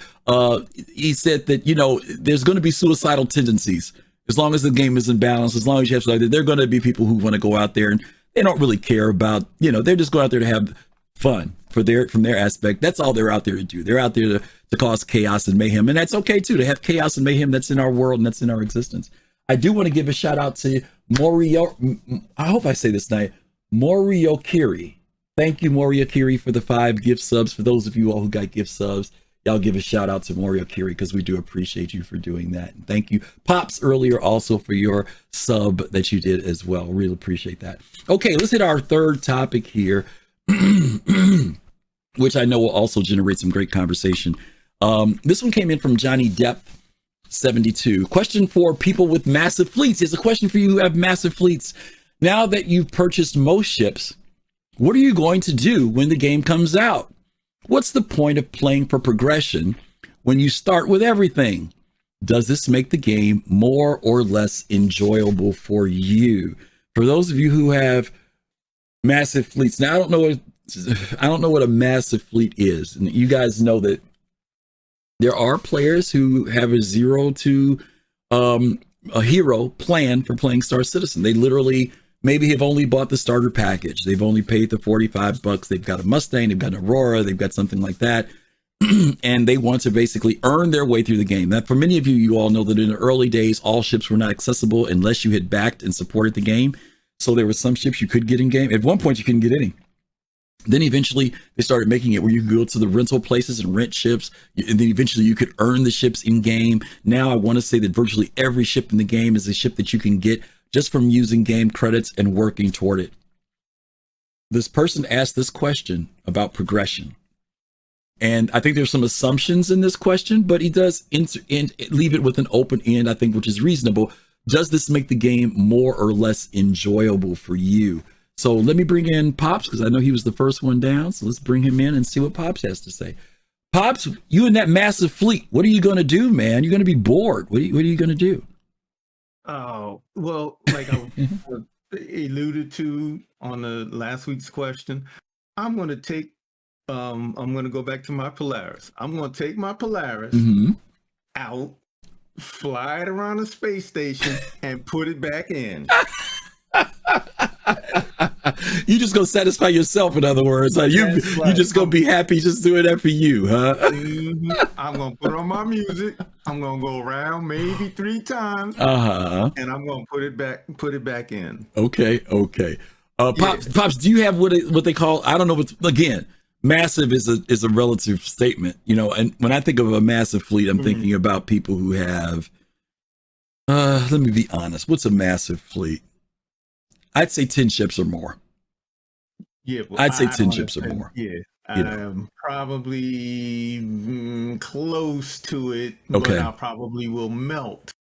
He said that, you know, there's going to be suicidal tendencies. As long as the game isn't balanced, as long as you have something, there are going to be people who want to go out there and they don't really care about, you know, they're just going out there to have fun from their aspect. That's all they're out there to do. They're out there to cause chaos and mayhem. And that's okay too, to have chaos and mayhem. That's in our world and that's in our existence. I do want to give a shout out to I hope I say this right, Moriokiri. Thank you, Moriokiri, for the 5 gift subs. For those of you all who got gift subs, y'all give a shout out to Moriokiri because we do appreciate you for doing that. And thank you, Pops, earlier also for your sub that you did as well. Really appreciate that. Okay, let's hit our third topic here, which I know will also generate some great conversation. This one came in from Johnny Depp 72. Question for people with massive fleets. It's a question for you who have massive fleets. Now that you've purchased most ships, what are you going to do when the game comes out? What's the point of playing for progression when you start with everything? Does this make the game more or less enjoyable for you? For those of you who have massive fleets, now I don't know what a massive fleet is, and you guys know that there are players who have a 0 to a hero plan for playing Star Citizen. They literally maybe have only bought the starter package. They've only paid the $45. They've got a Mustang, they've got an Aurora, they've got something like that. And they want to basically earn their way through the game. That for many of you, you all know that in the early days, all ships were not accessible unless you had backed and supported the game. So there were some ships you could get in game. At one point, you couldn't get any. Then eventually they started making it where you could go to the rental places and rent ships. And then eventually you could earn the ships in game. Now I want to say that virtually every ship in the game is a ship that you can get just from using game credits and working toward it. This person asked this question about progression. And I think there's some assumptions in this question, but he does leave it with an open end, I think, which is reasonable. Does this make the game more or less enjoyable for you? So let me bring in Pops, because I know he was the first one down. So let's bring him in and see what Pops has to say. Pops, you and that massive fleet, what are you going to do, man? You're going to be bored. What are you going to do? Oh, well, like I alluded to on the last week's question, I'm going to go back to my Polaris. I'm going to take my Polaris out, fly it around the space station, and put it back in. You just gonna satisfy yourself, in other words. You just gonna be happy just doing that for you, huh? I'm gonna put on my music. I'm gonna go around maybe 3 times. And I'm gonna put it back in. Okay. Pops, do you have what they call, I don't know what, again, massive is a relative statement, you know, and when I think of a massive fleet, I'm thinking about people who have let me be honest, what's a massive fleet? I'd say 10 ships or more. Yeah, well, I'd say 10 don't ships or understand. more. Yeah, You know. I'm probably close to it, Okay. but I probably will melt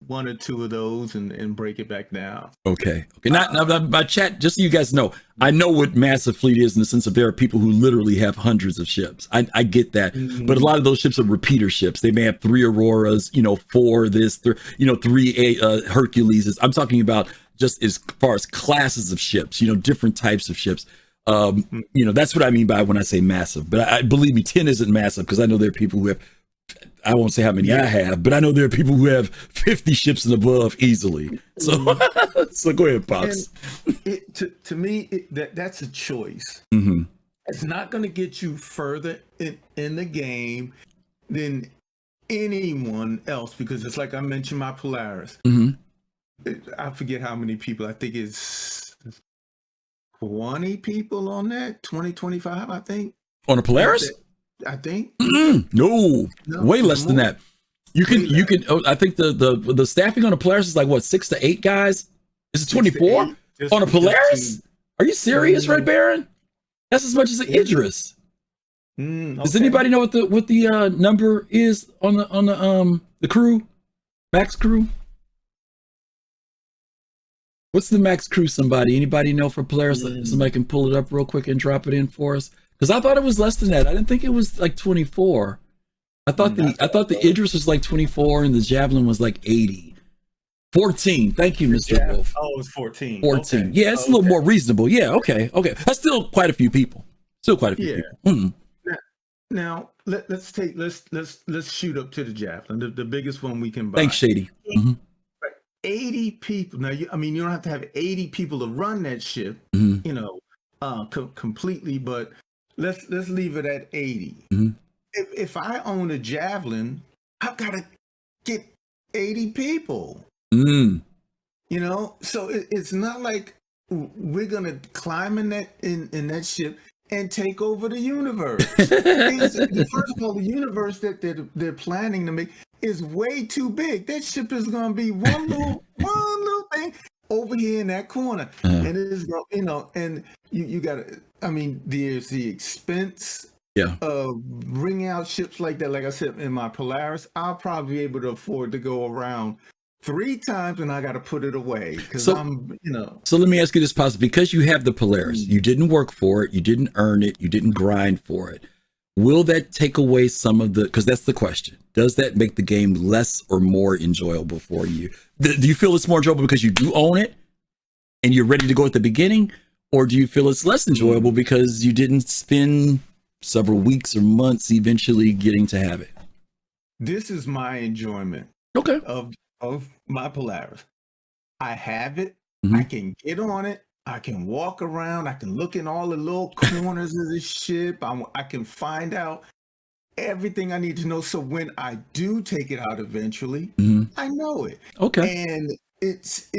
one or two of those and break it back down. Okay. Not my chat. Just so you guys know, I know what massive fleet is in the sense of there are people who literally have hundreds of ships. I get that, but a lot of those ships are repeater ships. They may have 3 Auroras, 4 this, 3 Hercules. I'm talking about just as far as classes of ships, different types of ships. That's what I mean by when I say massive. But I believe me, 10 isn't massive because I know there are people who have. I won't say how many I have, but I know there are people who have 50 ships and above easily. So, so go ahead, Pops. To me, that's a choice. Mm-hmm. It's not going to get you further in the game than anyone else because it's like I mentioned my Polaris. Mm-hmm. I forget how many people. I think it's 20 people on that. 20, 25, I think. On a Polaris? I think. No, way less than that. You can. I think the staffing on a Polaris is like what, 6 to 8 guys? Is it 24 on a Polaris? Are you serious, Red Baron? That's as much as an Idris. Okay. Does anybody know what the number is on the crew, max crew? What's the max crew? Anybody know for Polaris? Somebody can pull it up real quick and drop it in for us. Because I thought it was less than that. I didn't think it was like 24. I thought the Idris was like 24 and the Javelin was like 80. 14. Thank you, Mr. Wolf. Oh, it was 14. 14. Okay. Yeah, it's a little more reasonable. Yeah, okay. That's still quite a few people. Still quite a few people. Mm-hmm. Now let's shoot up to the Javelin, the biggest one we can buy. Thanks, Shady. Mm-hmm. 80 people. Now, you don't have to have 80 people to run that ship, completely, but let's leave it at 80. Mm-hmm. If I own a Javelin, I've got to get 80 people. So it's not like we're gonna climb in that ship and take over the universe. First of all, the universe that they're planning to make is way too big. That ship is gonna be one little thing over here in that corner, and it is, and you gotta. I mean, there's the expense. Yeah. Bringing out ships like that, like I said, in my Polaris, I'll probably be able to afford to go around 3 times, and I got to put it away because So let me ask you this, possibly, because you have the Polaris, you didn't work for it, you didn't earn it, you didn't grind for it. Will that take away some of the? Because that's the question. Does that make the game less or more enjoyable for you? Do you feel it's more enjoyable because you do own it and you're ready to go at the beginning, or do you feel it's less enjoyable because you didn't spend several weeks or months eventually getting to have it? This is my enjoyment. Okay. Of my Polaris. I have it. Mm-hmm. I can get on it. I can walk around. I can look in all the little corners of the ship. I can find out everything I need to know. So when I do take it out eventually, I know it. Okay. And it's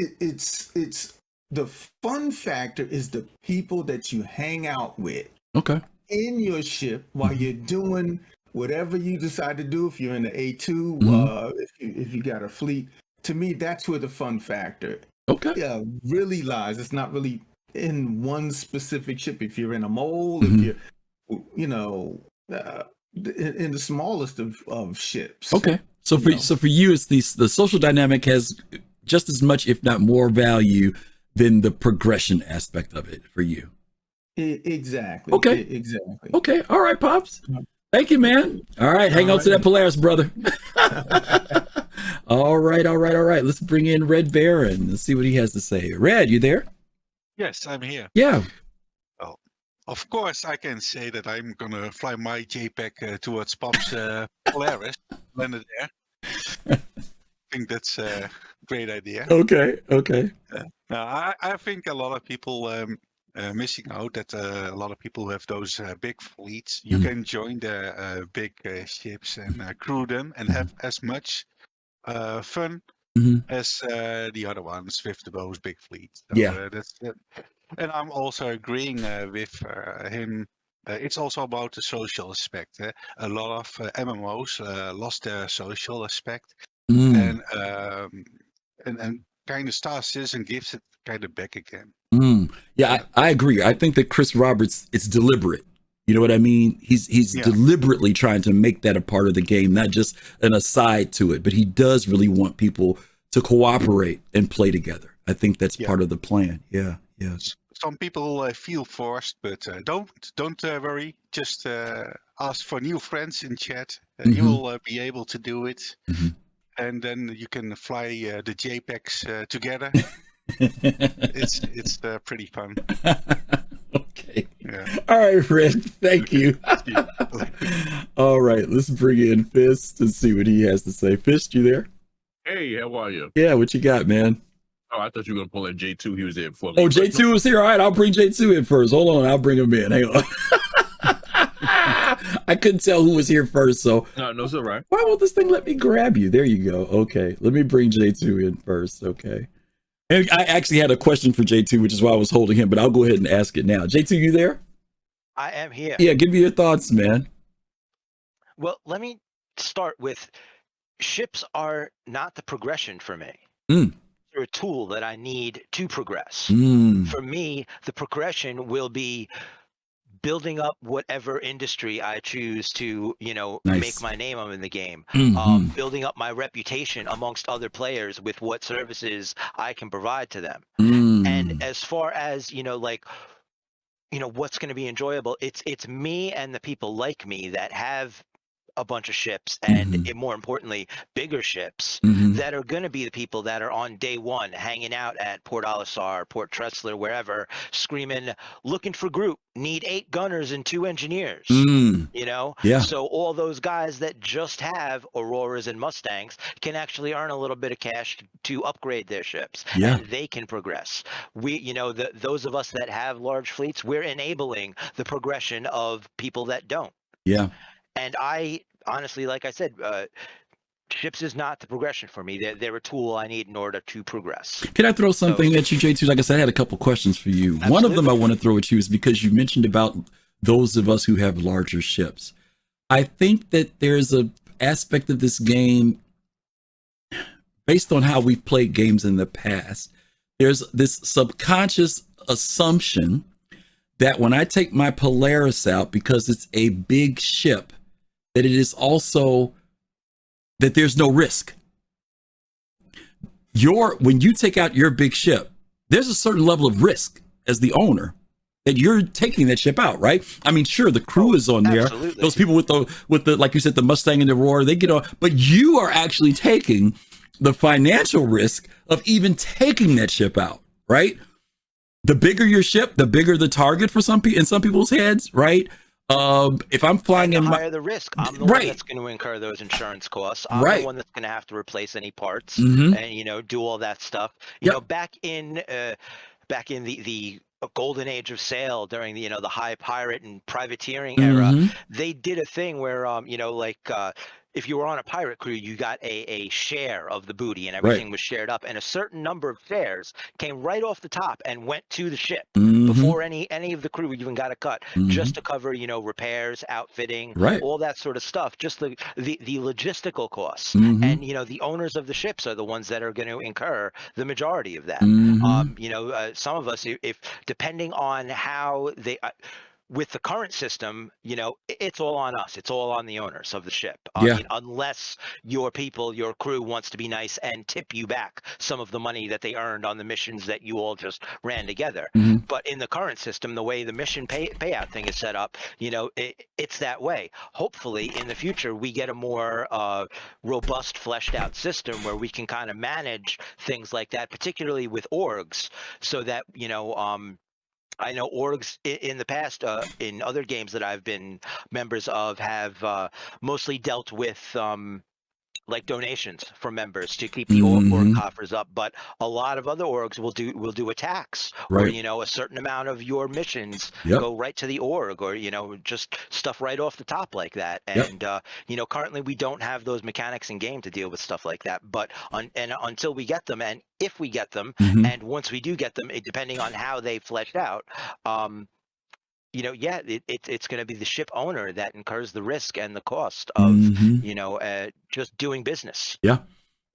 the fun factor is the people that you hang out with. Okay. In your ship while you're doing whatever you decide to do. If you're in the A2, if you got a fleet, to me, that's where the fun factor really lies. It's not really in one specific ship. If you're in a mole, if you're, in the smallest of ships. Okay. So for you, it's the social dynamic has just as much, if not more, value than the progression aspect of it for you. Exactly. Okay. Exactly. Okay. All right, Pops. Thank you, man. All right. Hang on to that Polaris, brother. All right. Let's bring in Red Baron. Let's see what he has to say. Red, you there? Yes, I'm here. Yeah. Oh, of course, I can say that I'm going to fly my JPEG towards Pop's Polaris. Land it there. I think that's a great idea. Okay. I think a lot of people missing out that a lot of people who have those big fleets, you can join the big ships and crew them and have as much fun as the other ones with those big fleets. So, that's it. And I'm also agreeing with him. It's also about the social aspect. A lot of MMOs lost their social aspect, and kind of Star Citizen gives it kind of back again. Yeah, I agree. I think that Chris Roberts, it's deliberate. You know what I mean? He's deliberately trying to make that a part of the game, not just an aside to it, but he does really want people to cooperate and play together. I think that's part of the plan. Yeah. Some people feel forced, but don't worry. Just ask for new friends in chat. You will be able to do it, and then you can fly the JPEGs together. It's pretty fun. Okay. Yeah. All right, Red. Thank you. All right, let's bring in Fist and see what he has to say. Fist, you there? Hey, how are you? Yeah, what you got, man? Oh, I thought you were gonna pull in J2. He was there before me. Oh, J2 was here. All right, I'll bring J2 in first. Hold on, I'll bring him in. Hang on. I couldn't tell who was here first, so no, it's all right. Why won't this thing let me grab you? There you go. Okay, let me bring J2 in first. Okay. And I actually had a question for J2, which is why I was holding him, but I'll go ahead and ask it now. J2, you there? I am here. Yeah, give me your thoughts, man. Well, let me start with ships are not the progression for me. They're a tool that I need to progress. For me, the progression will be building up whatever industry I choose to, make my name in the game, building up my reputation amongst other players with what services I can provide to them. And as far as, what's going to be enjoyable, it's me and the people like me that have a bunch of ships and more importantly bigger ships that are going to be the people that are on day one hanging out at Port Olisar, Port Tressler, wherever, screaming, looking for group, need 8 gunners and 2 engineers. So all those guys that just have Auroras and Mustangs can actually earn a little bit of cash to upgrade their ships, and they can progress. We those of us that have large fleets, we're enabling the progression of people that don't. And I honestly, like I said, ships is not the progression for me. They're a tool I need in order to progress. Can I throw something at you, J2? Like I said, I had a couple questions for you. Absolutely. One of them I want to throw at you is because you mentioned about those of us who have larger ships. I think that there's an aspect of this game, based on how we've played games in the past, there's this subconscious assumption that when I take my Polaris out, because it's a big ship, that it is also that there's no risk. When you take out your big ship, there's a certain level of risk as the owner that you're taking that ship out, right? I mean, sure, the crew is on there. Absolutely. Those people with the like you said, the Mustang and the Aurora, they get on, but you are actually taking the financial risk of even taking that ship out, right? The bigger your ship, the bigger the target for some people in some people's heads, right? If I'm flying in, the higher the risk. I'm the one that's going to incur those insurance costs. I'm the one that's going to have to replace any parts and do all that stuff. You know, back in the golden age of sail during the the high pirate and privateering era, they did a thing where if you were on a pirate crew, you got a share of the booty and everything was shared up, and a certain number of shares came right off the top and went to the ship before any of the crew even got a cut, just to cover repairs, outfitting, all that sort of stuff, just the logistical costs. And the owners of the ships are the ones that are going to incur the majority of that. Some of us, if depending on how they with the current system, it's all on us. It's all on the owners of the ship. I mean, unless your crew wants to be nice and tip you back some of the money that they earned on the missions that you all just ran together. But in the current system, the way the mission payout thing is set up, it's that way. Hopefully, in the future, we get a more robust, fleshed out system where we can kind of manage things like that, particularly with orgs, so that, I know orgs in the past, in other games that I've been members of, have mostly dealt with like donations from members to keep the org coffers up, but a lot of other orgs will do attacks, or a certain amount of your missions go right to the org, or just stuff right off the top like that. And currently we don't have those mechanics in game to deal with stuff like that. But until we get them, and if we get them, and once we do get them, depending on how they fleshed out, it's going to be the ship owner that incurs the risk and the cost of, just doing business.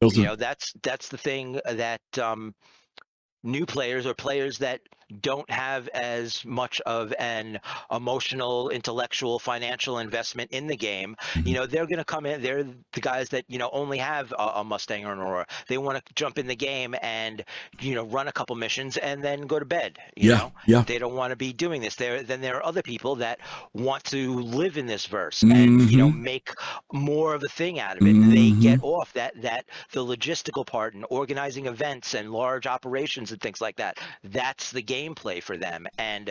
That's the thing that new players or players that don't have as much of an emotional, intellectual, financial investment in the game, they're going to come in. They're the guys that, only have a Mustang or an Aurora. They want to jump in the game and, run a couple missions and then go to bed. You know, they don't want to be doing this. Then there are other people that want to live in this verse and, make more of a thing out of it. They get off that the logistical part and organizing events and large operations and things like that. That's the gameplay for them, and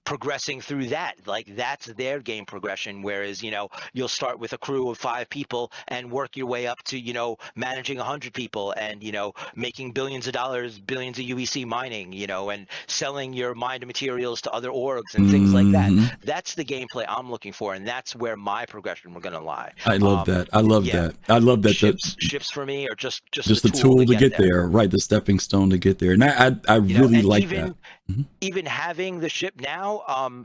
progressing through that, like that's their game progression. Whereas you'll start with a crew of 5 people and work your way up to managing 100 people and making billions of dollars, billions of UEC mining, and selling your mined materials to other orgs and things like that. That's the gameplay I'm looking for, and that's where my progression we're going to lie. I love that. I love that. Ships for me are just the tool to get there, right? The stepping stone to get there, and I really like that. Even having the ship now,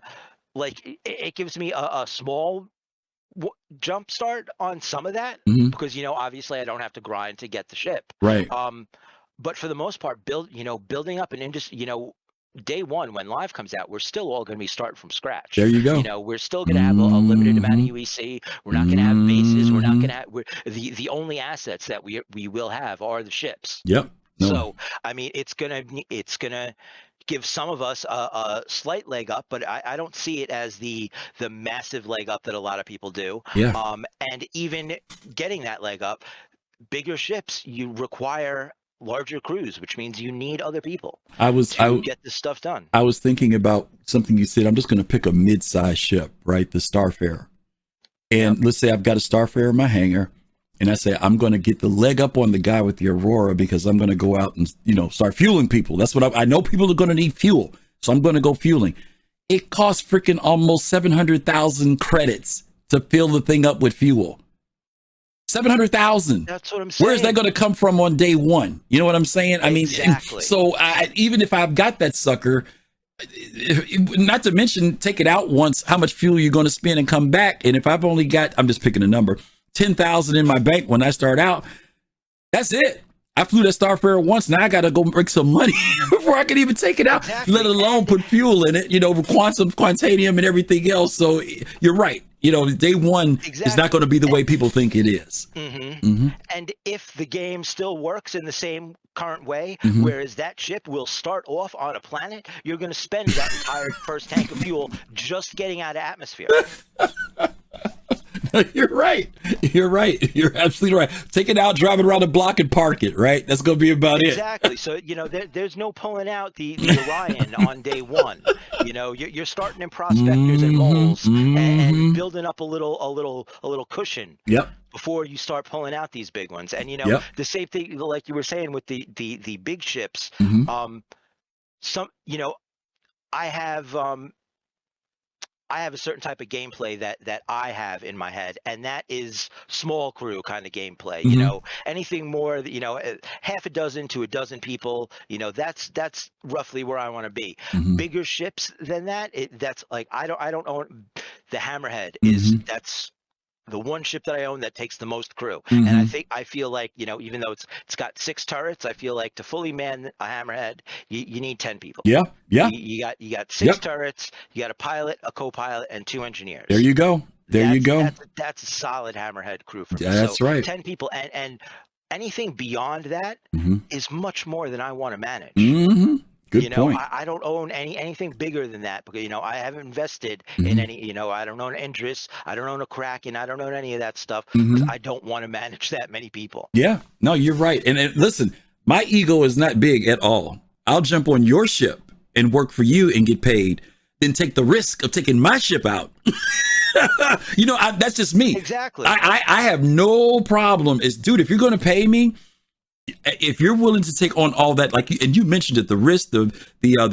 like it gives me a small jump start on some of that because obviously I don't have to grind to get the ship, right? But for the most part, building up an industry, day one when live comes out, we're still all going to be starting from scratch. There you go. We're still going to have a limited amount of UEC. We're not going to have bases. We're not going to have the only assets that we will have are the ships. Yep. No. So I mean, it's gonna give some of us a slight leg up, but I don't see it as the massive leg up that a lot of people do. Yeah. And even getting that leg up, bigger ships, you require larger crews, which means you need other people to get this stuff done. I was thinking about something you said. I'm just going to pick a mid-sized ship, right? The Starfarer. And let's say I've got a Starfarer in my hangar. And I say, I'm going to get the leg up on the guy with the Aurora because I'm going to go out and, start fueling people. That's what I know people are going to need fuel. So I'm going to go fueling. It costs freaking almost 700,000 credits to fill the thing up with fuel. 700,000. That's what I'm saying. Where's that going to come from on day one? You know what I'm saying? I mean, exactly. So even if I've got that sucker, not to mention take it out once, how much fuel you're going to spend and come back. And if I've only got, I'm just picking a number, 10,000 in my bank when I start out, that's it. I flew that Starfarer once. Now I got to go make some money before I can even take it out, let alone put fuel in it, quantanium and everything else. So you're right. Day one is not going to be the way people think it is. And if the game still works in the same current way, whereas that ship will start off on a planet, you're going to spend that entire first tank of fuel just getting out of atmosphere. You're right. You're absolutely right. Take it out, drive it around the block, and park it. Right. That's going to be about it. Exactly. So there's no pulling out the Orion on day one. You're starting in prospectors and moles and building up a little cushion. Yep. Before you start pulling out these big ones, and the same thing, like you were saying with the big ships. I have a certain type of gameplay that I have in my head, and that is small crew kind of gameplay. Anything more, half a dozen to a dozen people, that's roughly where I want to be. Bigger ships than that, that's like I don't own the Hammerhead that's the one ship that I own that takes the most crew. And I feel like, even though it's got 6 turrets, I feel like to fully man a Hammerhead, you need 10 people. Yeah. You got 6 turrets, you got a pilot, a co-pilot, and 2 engineers. There you go. That's a solid Hammerhead crew for me. Yeah, that's right. 10 people, and anything beyond that is much more than I want to manage. Good point. I don't own anything bigger than that because, I haven't invested in any, I don't own Endress, I don't own a Kraken, I don't own any of that stuff because I don't want to manage that many people. Yeah, no, you're right. And listen, my ego is not big at all. I'll jump on your ship and work for you and get paid, then take the risk of taking my ship out. That's just me. Exactly. I have no problem. Dude, if you're going to pay me, if you're willing to take on all that, and you mentioned it, the risk, the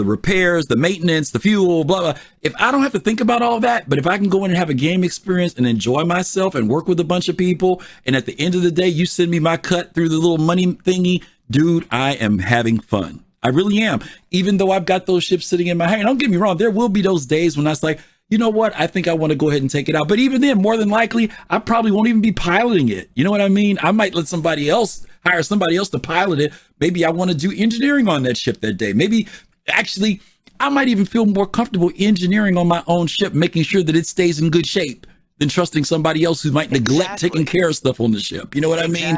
repairs, the maintenance, the fuel, blah, blah. If I don't have to think about all that, but if I can go in and have a game experience and enjoy myself and work with a bunch of people, and at the end of the day, you send me my cut through the little money thingy, dude, I am having fun. I really am. Even though I've got those ships sitting in my hand, don't get me wrong, there will be those days when I was like, you know what? I think I want to go ahead and take it out. But even then, more than likely, I probably won't even be piloting it. You know what I mean? I might let somebody else hire somebody else to pilot it. Maybe I want to do engineering on that ship that day. Maybe actually I might even feel more comfortable engineering on my own ship, making sure that it stays in good shape, than trusting somebody else who might neglect taking care of stuff on the ship. You know what I mean?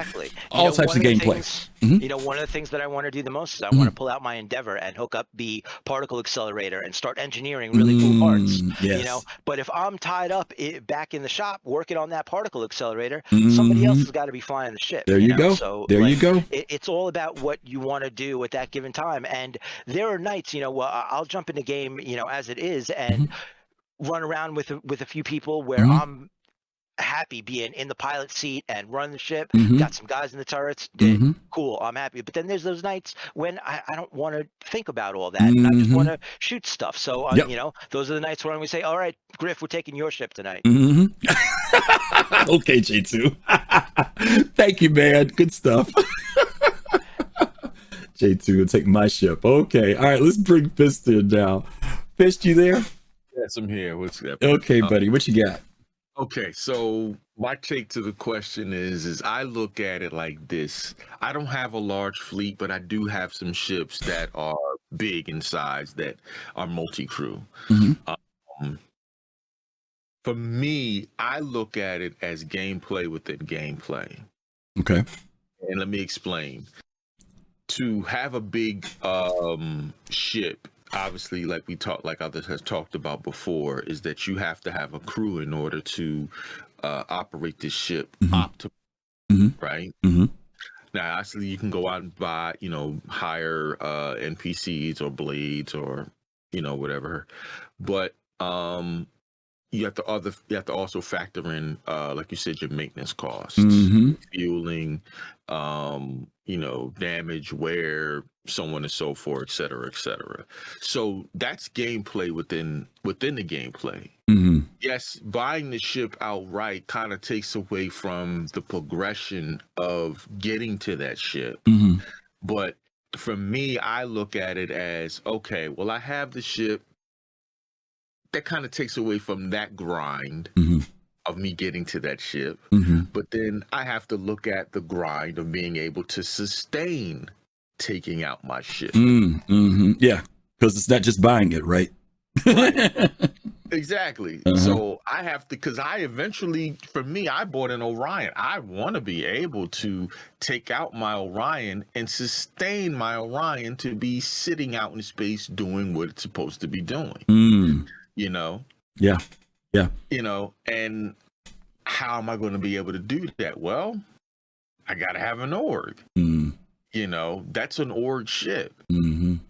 All types of gameplay. You know, one of the things that I want to do the most is I want to pull out my Endeavor and hook up the particle accelerator and start engineering really cool parts. Yes. You know, but if I'm tied up back in the shop working on that particle accelerator, somebody else has got to be flying the ship. There you go. So there you go. It's all about what you want to do at that given time. And there are nights, you know, well, I'll jump in the game, you know, as it is, and run around with a few people where I'm happy being in the pilot seat and running the ship. Got some guys in the turrets. Cool, I'm happy. But then there's those nights when I don't want to think about all that, and I just want to shoot stuff. So you know, those are the nights when we say, all right, Griff, we're taking your ship tonight. Okay, J2. Thank you, man. Good stuff. J2 will take my ship. Okay, all right, let's bring Fist in now. Fist, you there? Yes, I'm here. What's up? Okay, buddy, what you got? Okay, so my take to the question is I look at it like this. I don't have a large fleet, but I do have some ships that are big in size that are multi-crew. For me, I look at it as gameplay within gameplay. Okay. And let me explain. To have a big ship, obviously, like others has talked about before, is that you have to have a crew in order to operate this ship optimally, right? Now, actually, you can go out and buy, you know, hire NPCs or blades or, you know, whatever, but you have to also factor in, like you said, your maintenance costs, fueling, you know, damage, wear, so on and so forth, et cetera, et cetera. So that's gameplay within the gameplay. Yes, buying the ship outright kind of takes away from the progression of getting to that ship. But for me, I look at it as, okay, well, I have the ship. That kind of takes away from that grind of me getting to that ship. But then I have to look at the grind of being able to sustain taking out my ship. Yeah, because it's not just buying it, right? Exactly. So I have to, because I eventually, for me, I bought an Orion. I want to be able to take out my Orion and sustain my Orion to be sitting out in space doing what it's supposed to be doing. You know? Yeah. You know, and how am I going to be able to do that? Well, I got to have an org. You know, that's an org ship.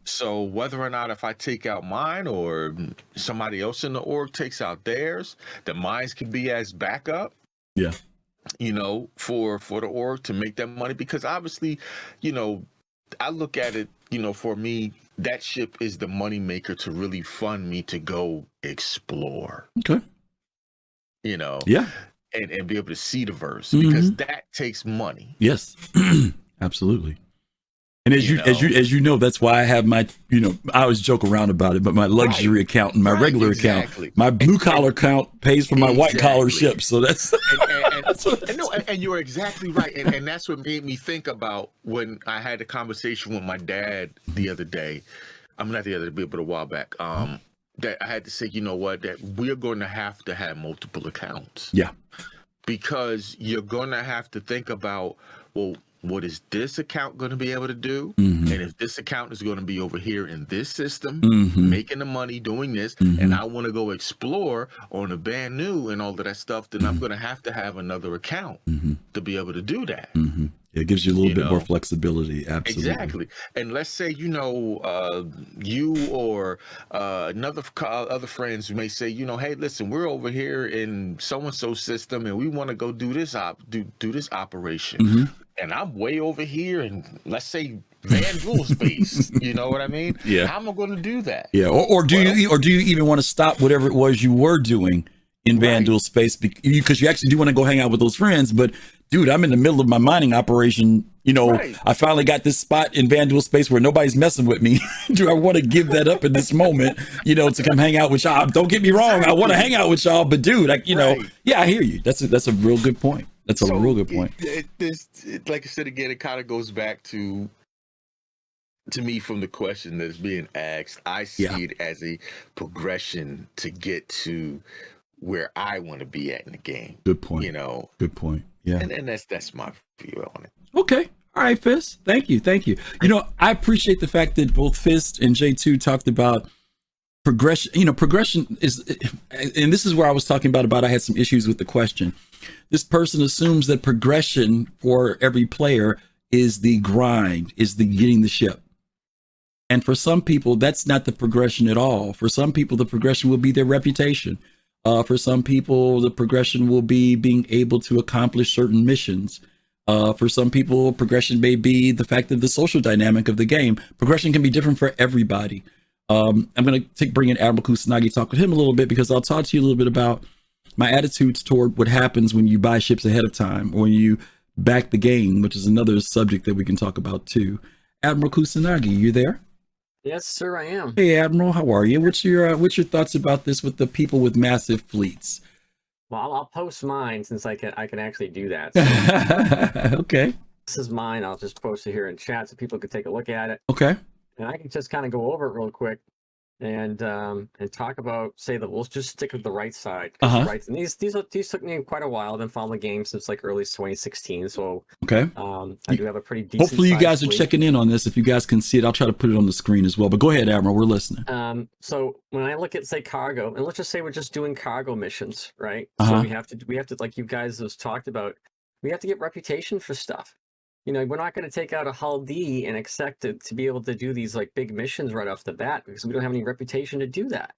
So whether or not if I take out mine or somebody else in the org takes out theirs, the mines can be as backup. You know, for the org to make that money, because obviously, you know, I look at it, you know, for me, that ship is the money maker to really fund me to go explore. Okay. You know. And be able to see the verse, because that takes money. Yes. Absolutely. And as you know, that's why I have my, you know, I always joke around about it, but my luxury account and my regular account, my blue collar account pays for my white collar ship. So that's and you're exactly right. And that's what made me think about when I had a conversation with my dad the other day. I'm not the other day, but a while back. That I had to say, you know what, that we're going to have multiple accounts. Because you're going to have to think about, well, what is this account going to be able to do? And if this account is going to be over here in this system, making the money doing this, and I want to go explore on a brand new and all of that stuff, then I'm going to have another account to be able to do that. It gives you a little bit more flexibility. Absolutely. Exactly. And let's say, you know, you or other friends may say, you know, hey, listen, we're over here in so-and-so system and we want to go do this do this operation. And I'm way over here in, let's say, Van Duel space. You know what I mean? How am I going to do that? Or do you even want to stop whatever it was you were doing in Van Duel space, because you actually do want to go hang out with those friends, but dude, I'm in the middle of my mining operation. You know, I finally got this spot in Van Duel space where nobody's messing with me. Do I want to give that up in this moment, you know, to come hang out with y'all? Don't get me wrong. I want to hang out with y'all, but dude, I hear you. That's a real good point. That's a real good point. Like I said again, it kind of goes back to me from the question that's being asked. I see it as a progression to get to where I want to be at in the game. Good point. You know, good point. Yeah, and that's my view on it. Okay. All right, Fist. Thank you. You know, I appreciate the fact that both Fist and J2 talked about progression. You know, progression is, and this is where I was talking about I had some issues with the question. This person assumes that progression for every player is the grind, is the getting the ship. And for some people, that's not the progression at all. For some people, the progression will be their reputation. For some people, the progression will be being able to accomplish certain missions. For some people, progression may be the fact of the social dynamic of the game. Progression can be different for everybody. I'm going to bring in Admiral Kusanagi, talk with him a little bit, because I'll talk to you a little bit about my attitudes toward what happens when you buy ships ahead of time, or when you back the game, which is another subject that we can talk about too. Admiral Kusanagi, you there? Yes, sir, I am. Hey, Admiral, how are you? What's your thoughts about this with the people with massive fleets? Well, I'll post mine since I can actually do that. So okay. This is mine. I'll just post it here in chat so people can take a look at it. Okay. And I can just kind of go over it real quick and talk about, say that we'll just stick with the right side. Right, and these took me quite a while. I've been following the game since like early 2016. So okay. I do have a pretty decent. Hopefully you guys are checking in on this. If you guys can see it, I'll try to put it on the screen as well. But go ahead, Admiral. We're listening. So when I look at, say, cargo, and let's just say we're just doing cargo missions, right? So we have to, like you guys have talked about, we have to get reputation for stuff. You know, we're not going to take out a Hull D and expect it to be able to do these like big missions right off the bat, because we don't have any reputation to do that.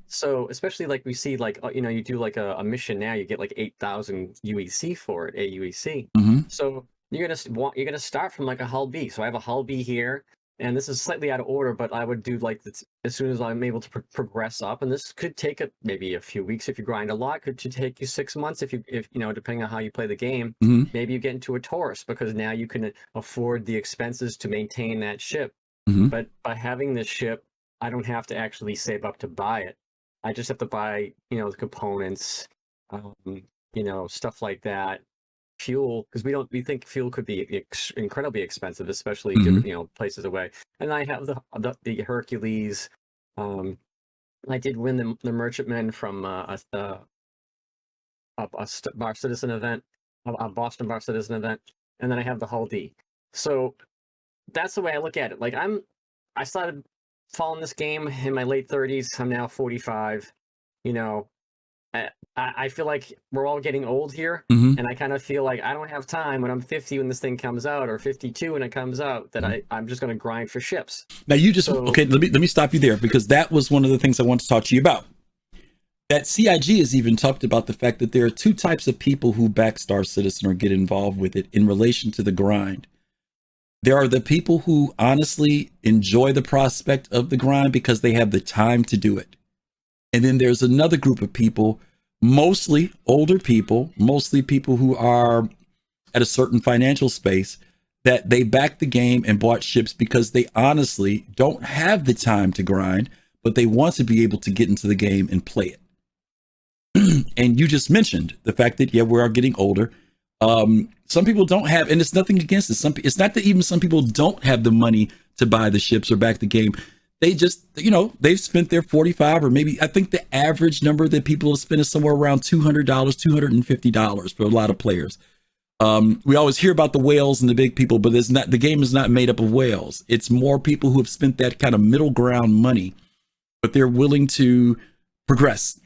So especially like we see, like, you know, you do like a mission now, you get like 8,000 UEC for it, AUEC. So you're gonna start from like a Hull B. So I have a Hull B here, and this is slightly out of order, but I would do like this as soon as I'm able to progress up, and this could take maybe a few weeks if you grind a lot. Could take you 6 months if you know, depending on how you play the game. Maybe you get into a Taurus, because now you can afford the expenses to maintain that ship. But by having this ship, I don't have to actually save up to buy it. I just have to buy, you know, the components, you know, stuff like that. Fuel, because we think fuel could be incredibly expensive, especially different, you know, places away. And I have the Hercules. I did win the merchantman from a Bar Citizen event, a Boston Bar Citizen event, and then I have the Hull D. So that's the way I look at it. Like I started following this game in my late 30s. I'm now 45. You know, I feel like we're all getting old here, and I kind of feel like I don't have time when I'm 50 when this thing comes out, or 52 when it comes out, that I'm just going to grind for ships. Now you just okay. Let me stop you there, because that was one of the things I want to talk to you about. That CIG has even talked about the fact that there are two types of people who back Star Citizen or get involved with it in relation to the grind. There are the people who honestly enjoy the prospect of the grind because they have the time to do it. And then there's another group of people, mostly older people, mostly people who are at a certain financial space, that they back the game and bought ships because they honestly don't have the time to grind, but they want to be able to get into the game and play it. And you just mentioned the fact that, yeah, we are getting older. Some people don't have, and it's nothing against it. It's not that even some people don't have the money to buy the ships or back the game. They just, you know, they've spent their 45, or maybe, I think the average number that people have spent is somewhere around $200, $250 for a lot of players. We always hear about the whales and the big people, but the game is not made up of whales. It's more people who have spent that kind of middle ground money, but they're willing to progress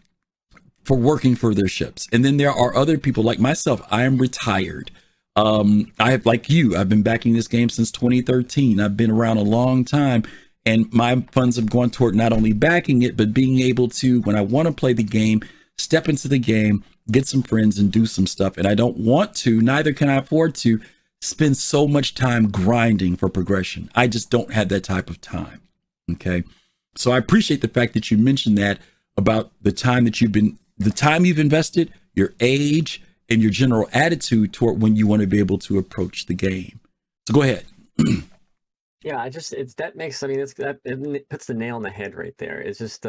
for working for their ships. And then there are other people like myself. I am retired. I have, like you, I've been backing this game since 2013. I've been around a long time, and my funds have gone toward not only backing it, but being able to, when I want to play the game, step into the game, get some friends and do some stuff. And I don't want to, neither can I afford to, spend so much time grinding for progression. I just don't have that type of time. Okay. So I appreciate the fact that you mentioned that about the time that the time you've invested, your age, and your general attitude toward when you want to be able to approach the game. So go ahead. Yeah, it puts the nail on the head right there. It's just,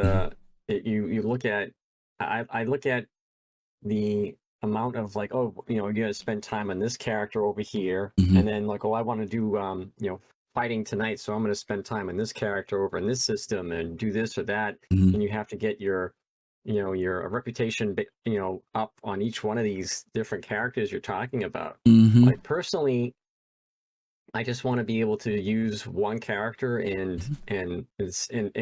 you look at, I look at the amount of like, oh, you know, you gotta spend time on this character over here, and then like, oh, I want to do you know, fighting tonight, so I'm going to spend time on this character over in this system and do this or that, and you have to get your, you know, your reputation, you know, up on each one of these different characters you're talking about. Like personally, I just want to be able to use one character and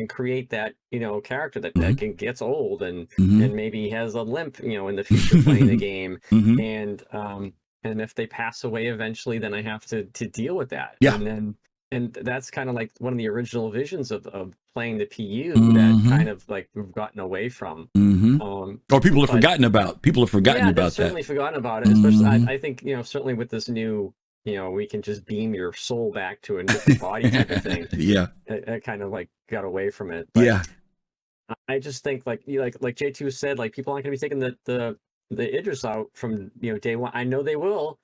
create that, you know, character that gets old and maybe has a limp, you know, in the future playing the game, and if they pass away eventually, then I have to deal with that. And that's kind of like one of the original visions of playing the PU that kind of like we've gotten away from. Or people have forgotten about. People have forgotten about that. Certainly forgotten about it. Especially, I think, you know, certainly with this new, you know, we can just beam your soul back to a different body type of thing. It kind of like got away from it. But I just think like J2 said, like people aren't going to be taking the Idris out from, you know, day one. I know they will.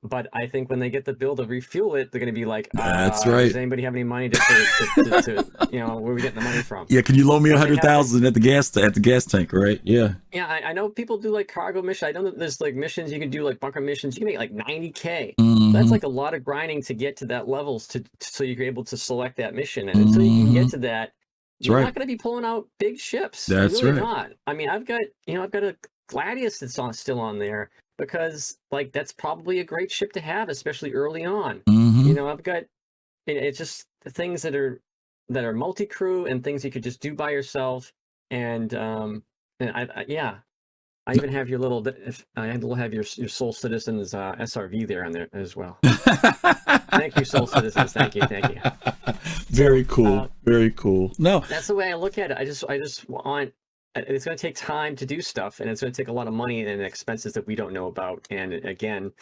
But I think when they get the bill to refuel it, they're going to be like, that's right. Does anybody have any money to you know, where are we getting the money from? Can you loan me 100,000 at the gas tank, right? I know people do like cargo missions. I know that there's like missions you can do, like bunker missions. You can make like 90K. That's like a lot of grinding to get to that levels so you're able to select that mission. And until you can get to that, you're not going to be pulling out big ships. That's really not. I mean, I've got a Gladius that's still on there because like that's probably a great ship to have, especially early on. You know, I've got it's just the things that are multi-crew and things you could just do by yourself. And I even have your little. I have your Soul Citizens SRV there on there as well. Thank you, Soul Citizens. Thank you. Very cool. Very cool. No, that's the way I look at it. I just want. It's going to take time to do stuff, and it's going to take a lot of money and expenses that we don't know about. And again,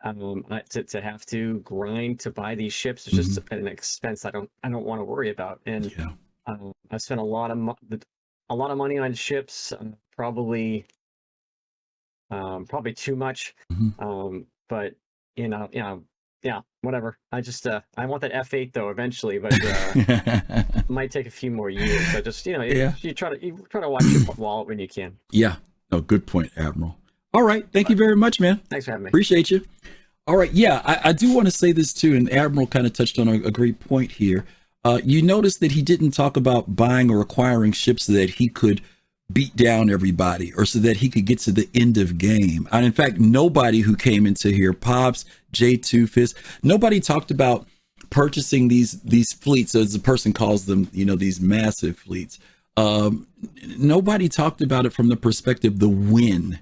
to have to grind to buy these ships is just an expense I don't want to worry about. And I spent a lot of money on ships, probably too much. But whatever. I just I want that F8 though eventually, but it might take a few more years. But just you try to watch your wallet when you can. No, good point, Admiral. All right, thank you very much, man. Thanks for having me. Appreciate you. All right, I do want to say this too, and Admiral kind of touched on a great point here. You notice that he didn't talk about buying or acquiring ships so that he could beat down everybody or so that he could get to the end of game. And in fact, nobody who came into here, Pops, J2, Fist, nobody talked about purchasing these fleets, as the person calls them, you know, these massive fleets. Nobody talked about it from the perspective, the win.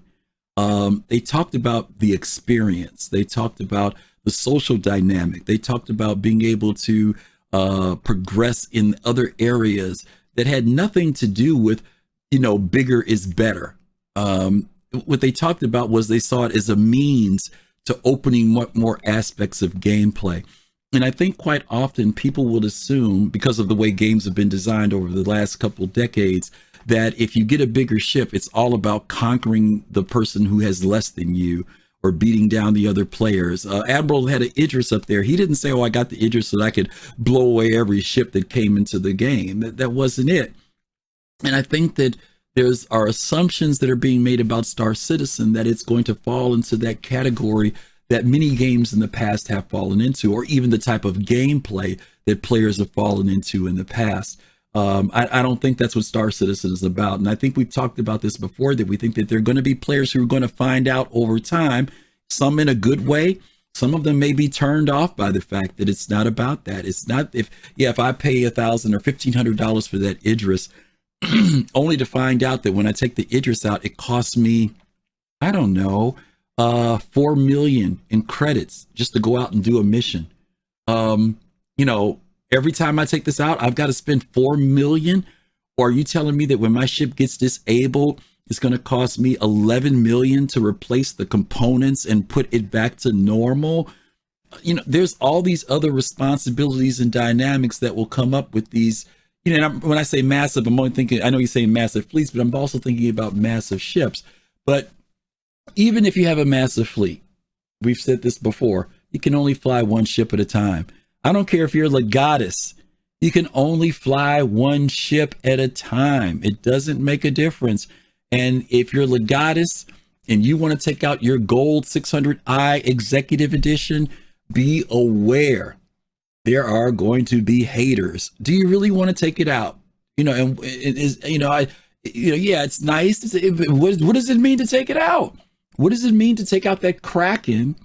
They talked about the experience. They talked about the social dynamic. They talked about being able to progress in other areas that had nothing to do with, you know, bigger is better. What they talked about was they saw it as a means to opening more aspects of gameplay. And I think quite often people would assume, because of the way games have been designed over the last couple of decades, that if you get a bigger ship, it's all about conquering the person who has less than you or beating down the other players. Admiral had an Idris up there. He didn't say, oh, I got the Idris so that I could blow away every ship that came into the game. That wasn't it. And I think that are assumptions that are being made about Star Citizen that it's going to fall into that category that many games in the past have fallen into, or even the type of gameplay that players have fallen into in the past. I don't think that's what Star Citizen is about. And I think we've talked about this before, that we think that there are going to be players who are going to find out over time, some in a good way. Some of them may be turned off by the fact that it's not about that. It's not if I pay $1,000 or $1,500 for that Idris, only to find out that when I take the Idris out, it costs me, I don't know, 4 million in credits just to go out and do a mission. You know, every time I take this out, I've got to spend 4 million. Or are you telling me that when my ship gets disabled, it's going to cost me 11 million to replace the components and put it back to normal? You know, there's all these other responsibilities and dynamics that will come up with these. You know, when I say massive, I'm only thinking, I know you're saying massive fleets, but I'm also thinking about massive ships. But even if you have a massive fleet, we've said this before, you can only fly one ship at a time. I don't care if you're Legatus, you can only fly one ship at a time. It doesn't make a difference. And if you're Legatus and you want to take out your gold 600i executive edition, be aware there are going to be haters. Do you really want to take it out? You know, and it is, you know, yeah, it's nice. What does it mean to take it out? What does it mean to take out that Kraken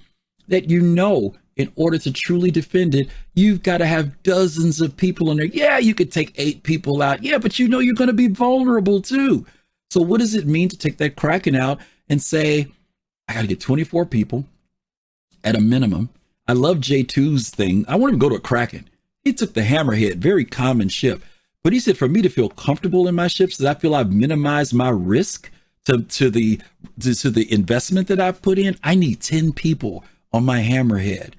that, you know, in order to truly defend it, you've got to have dozens of people in there. Yeah, you could take 8 people out. Yeah, but you know you're going to be vulnerable too. So what does it mean to take that Kraken out and say, I got to get 24 people at a minimum? I love J2's thing. I want him to go to a Kraken. He took the Hammerhead, very common ship. But he said, for me to feel comfortable in my ships, that I feel I've minimized my risk to the investment that I've put in, I need 10 people on my Hammerhead.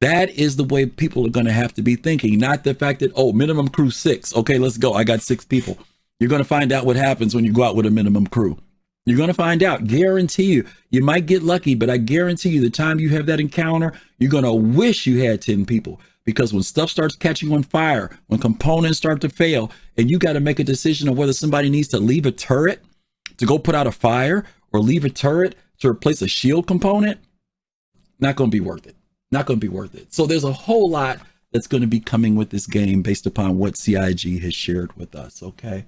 That is the way people are going to have to be thinking, not the fact that, oh, minimum crew 6. Okay, let's go. I got 6 people. You're going to find out what happens when you go out with a minimum crew. You're going to find out. Guarantee you. You might get lucky, but I guarantee you the time you have that encounter, you're going to wish you had 10 people. Because when stuff starts catching on fire, when components start to fail, and you got to make a decision of whether somebody needs to leave a turret to go put out a fire or leave a turret to replace a shield component, not going to be worth it. Not going to be worth it. So there's a whole lot that's going to be coming with this game based upon what CIG has shared with us. Okay.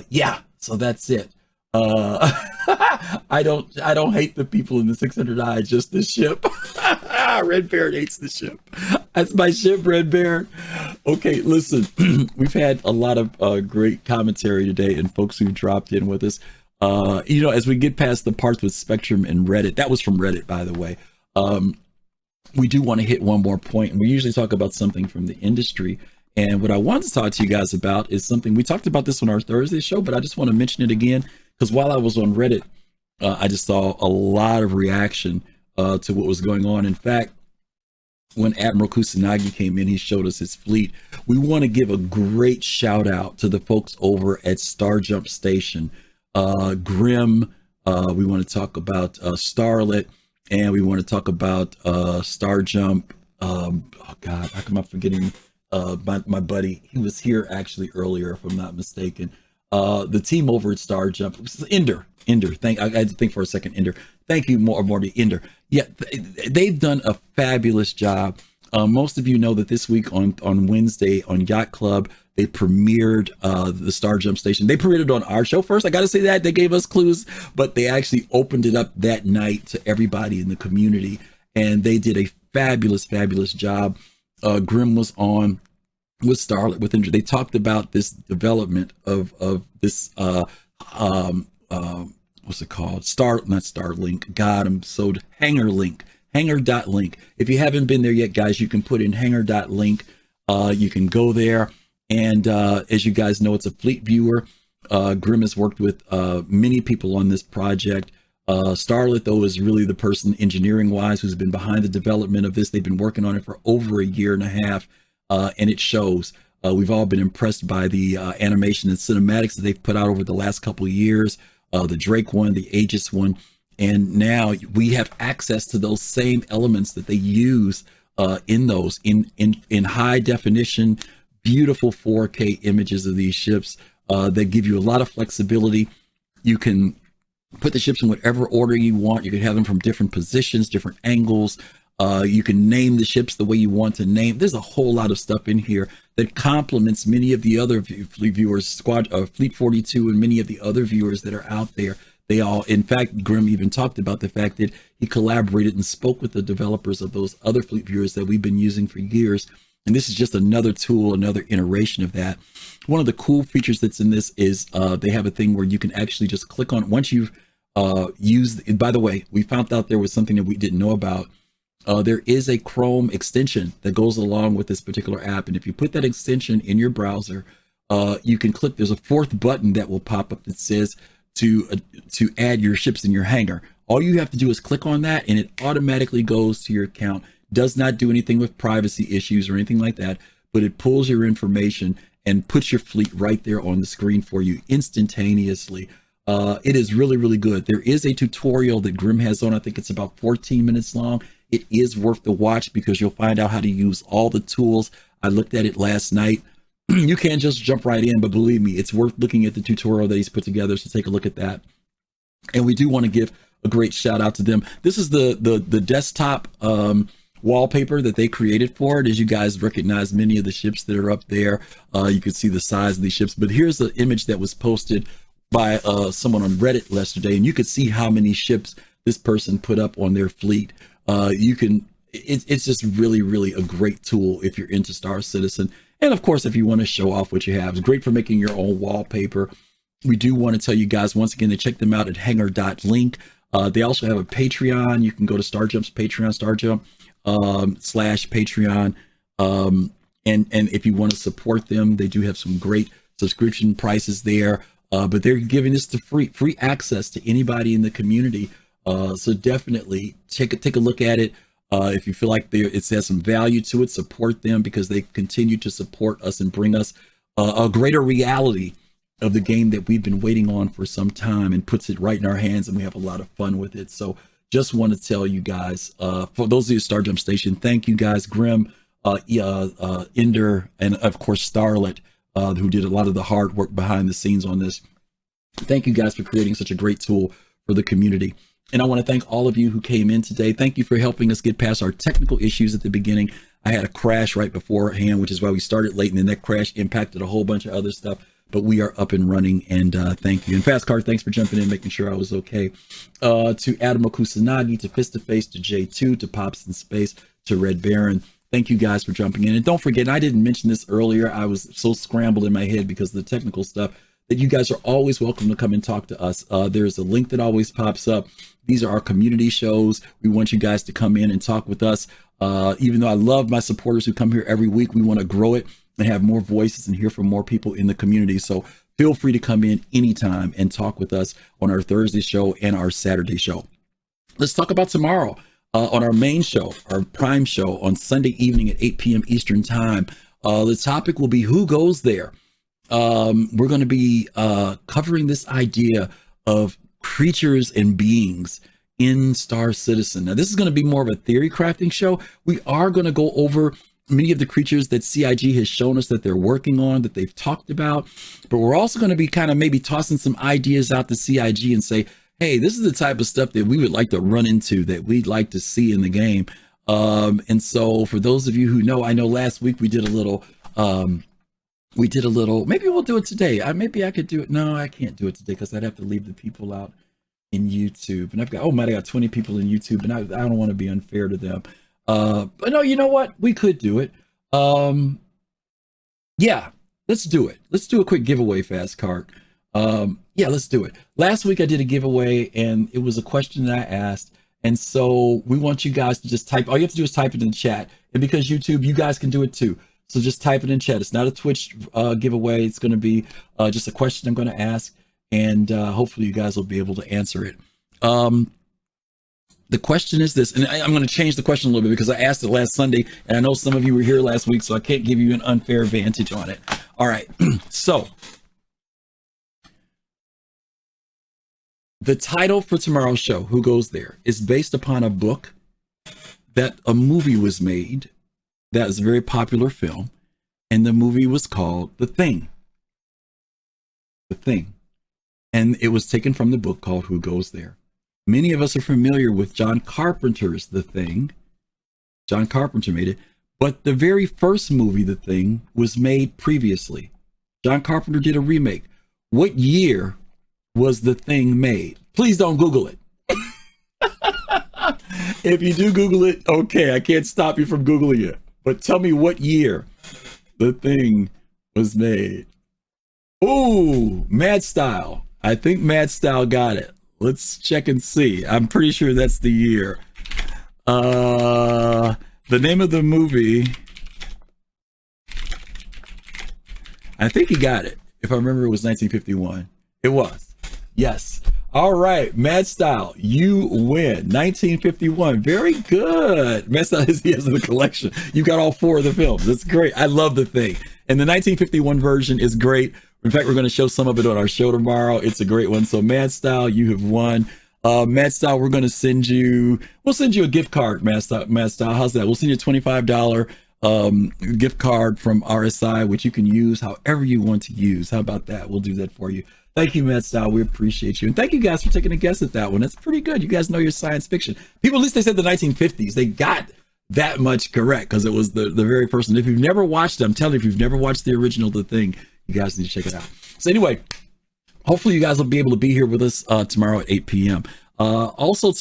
Yeah. So that's it. I don't hate the people in the 600i, just the ship. Red Baron hates the ship. That's my ship, Red Baron. Okay, listen, we've had a lot of great commentary today and folks who dropped in with us. You know, as we get past the parts with Spectrum and Reddit, that was from Reddit, by the way. We do want to hit one more point, and we usually talk about something from the industry. And what I wanted to talk to you guys about is something we talked about this on our Thursday show, but I just want to mention it again because while I was on Reddit, I just saw a lot of reaction to what was going on. In fact, when Admiral Kusanagi came in, he showed us his fleet. We want to give a great shout out to the folks over at Star Jump Station, Grim. We want to talk about Starlet, and we want to talk about Star Jump. Oh God, how come I'm forgetting my buddy? He was here actually earlier, if I'm not mistaken. The team over at Star Jump, Ender. I had to think for a second. Ender. Thank you, Morty. Ender. Yeah, they've done a fabulous job. Most of you know that this week on Wednesday on Yacht Club, they premiered the Star Jump Station. They premiered it on our show first. I got to say that. They gave us clues, but they actually opened it up that night to everybody in the community. And they did a fabulous, fabulous job. Grim was on with Starlet, with Ender. They talked about this development of this, what's it called? Not Starlink. God, I'm so Hangar.Link. Hangar.Link. If you haven't been there yet, guys, you can put in Hangar.Link. You can go there. And as you guys know, it's a FleetViewer. Grim has worked with many people on this project. Starlet, though, is really the person engineering-wise who's been behind the development of this. They've been working on it for over a year and a half, and it shows. We've all been impressed by the animation and cinematics that they've put out over the last couple of years. The Drake one, the Aegis one, and now we have access to those same elements that they use in those in high definition, beautiful 4K images of these ships that give you a lot of flexibility. You can put the ships in whatever order you want. You can have them from different positions, different angles. You can name the ships the way you want to name. There's a whole lot of stuff in here that complements many of the other fleet viewers, Fleet 42 and many of the other viewers that are out there. They all, in fact, Grim even talked about the fact that he collaborated and spoke with the developers of those other fleet viewers that we've been using for years. And this is just another tool, another iteration of that. One of the cool features that's in this is they have a thing where you can actually just click on, once you've used, by the way, we found out there was something that we didn't know about. There is a Chrome extension that goes along with this particular app. And if you put that extension in your browser, you can click, there's a 4th button that will pop up that says to add your ships in your hangar. All you have to do is click on that and it automatically goes to your account. Does not do anything with privacy issues or anything like that, but it pulls your information and puts your fleet right there on the screen for you instantaneously. It is really, really good. There is a tutorial that Grim has on. I think it's about 14 minutes long. It is worth the watch because you'll find out how to use all the tools. I looked at it last night. You can't just jump right in, but believe me, it's worth looking at the tutorial that he's put together. So take a look at that. And we do want to give a great shout out to them. This is the desktop wallpaper that they created for it. As you guys recognize many of the ships that are up there, you can see the size of these ships, but here's the image that was posted by someone on Reddit yesterday, and you could see how many ships this person put up on their fleet. It's just really a great tool if you're into Star Citizen, and of course if you want to show off what you have. It's great for making your own wallpaper. We do want to tell you guys once again to check them out at Hangar.Link. They also have a Patreon. You can go to StarJump's Patreon, StarJump/Patreon, and if you want to support them, they do have some great subscription prices there. But they're giving us the free access to anybody in the community. So definitely take a look at it. If you feel like it has some value to it, support them, because they continue to support us and bring us a greater reality of the game that we've been waiting on for some time, and puts it right in our hands, and we have a lot of fun with it. So just want to tell you guys, for those of you at StarJump Station, thank you guys, Grim, Ender, and of course Starlet, who did a lot of the hard work behind the scenes on this. Thank you guys for creating such a great tool for the community. And I want to thank all of you who came in today. Thank you for helping us get past our technical issues at the beginning. I had a crash right beforehand, which is why we started late, and then that crash impacted a whole bunch of other stuff. But we are up and running, and thank you. And Fast Car, thanks for jumping in, making sure I was okay. To Adam Okusanagi, to Fist to Face, to J2, to Pops in Space, to Red Baron. Thank you guys for jumping in. And don't forget, I didn't mention this earlier. I was so scrambled in my head because of the technical stuff, that you guys are always welcome to come and talk to us. There's a link that always pops up. These are our community shows. We want you guys to come in and talk with us. Even though I love my supporters who come here every week, we want to grow it and have more voices and hear from more people in the community. So feel free to come in anytime and talk with us on our Thursday show and our Saturday show. Let's talk about tomorrow on our main show, our prime show on Sunday evening at 8 p.m. Eastern time. The topic will be Who Goes There? We're going to be covering this idea of creatures and beings in Star Citizen. Now, this is going to be more of a theory crafting show. We are going to go over many of the creatures that CIG has shown us that they're working on, that they've talked about, but we're also going to be kind of maybe tossing some ideas out to CIG and say, hey, this is the type of stuff that we would like to run into, that we'd like to see in the game. And so for those of you who know, I know last week we did a little, maybe we'll do it today. Maybe I could do it. No, I can't do it today because I'd have to leave the people out in YouTube. And I got 20 people in YouTube, and I don't want to be unfair to them. But no, you know what? We could do it. Yeah, let's do it. Let's do a quick giveaway, Fast Cart. Yeah, let's do it. Last week I did a giveaway, and it was a question that I asked. And so we want you guys to just type. All you have to do is type it in the chat. And because YouTube, you guys can do it too. So just type it in chat. It's not a Twitch giveaway. It's going to be just a question I'm going to ask, and hopefully you guys will be able to answer it. The question is this, and I'm going to change the question a little bit because I asked it last Sunday, and I know some of you were here last week, so I can't give you an unfair advantage on it. All right. So the title for tomorrow's show, Who Goes There, is based upon a book that a movie was made. That is a very popular film, and the movie was called The Thing. The Thing. And it was taken from the book called Who Goes There. Many of us are familiar with John Carpenter's The Thing. John Carpenter made it, but the very first movie, The Thing, was made previously. John Carpenter did a remake. What year was The Thing made? Please don't Google it. If you do Google it, okay, I can't stop you from Googling it. But tell me what year The Thing was made. Ooh, Mad Style. I think Mad Style got it. Let's check and see. I'm pretty sure that's the year. The name of the movie, I think he got it. If I remember, it was 1951. It was. Yes. All right, Mad Style, you win. 1951. Very good. Mad Style he has in the collection. You got all four of the films. That's great. I love The Thing. And the 1951 version is great. In fact, we're going to show some of it on our show tomorrow. It's a great one. So Mad Style, you have won. Mad Style, we'll send you a gift card, Mad Style. How's that? We'll send you a $25 gift card from RSI, which you can use however you want to use. How about that? We'll do that for you. Thank you, Matt Style. We appreciate you. And thank you guys for taking a guess at that one. That's pretty good. You guys know your science fiction. People, at least they said the 1950s. They got that much correct because it was the very first. And if you've never watched it, I'm telling you, if you've never watched the original The Thing, you guys need to check it out. So anyway, hopefully you guys will be able to be here with us tomorrow at 8 p.m. Also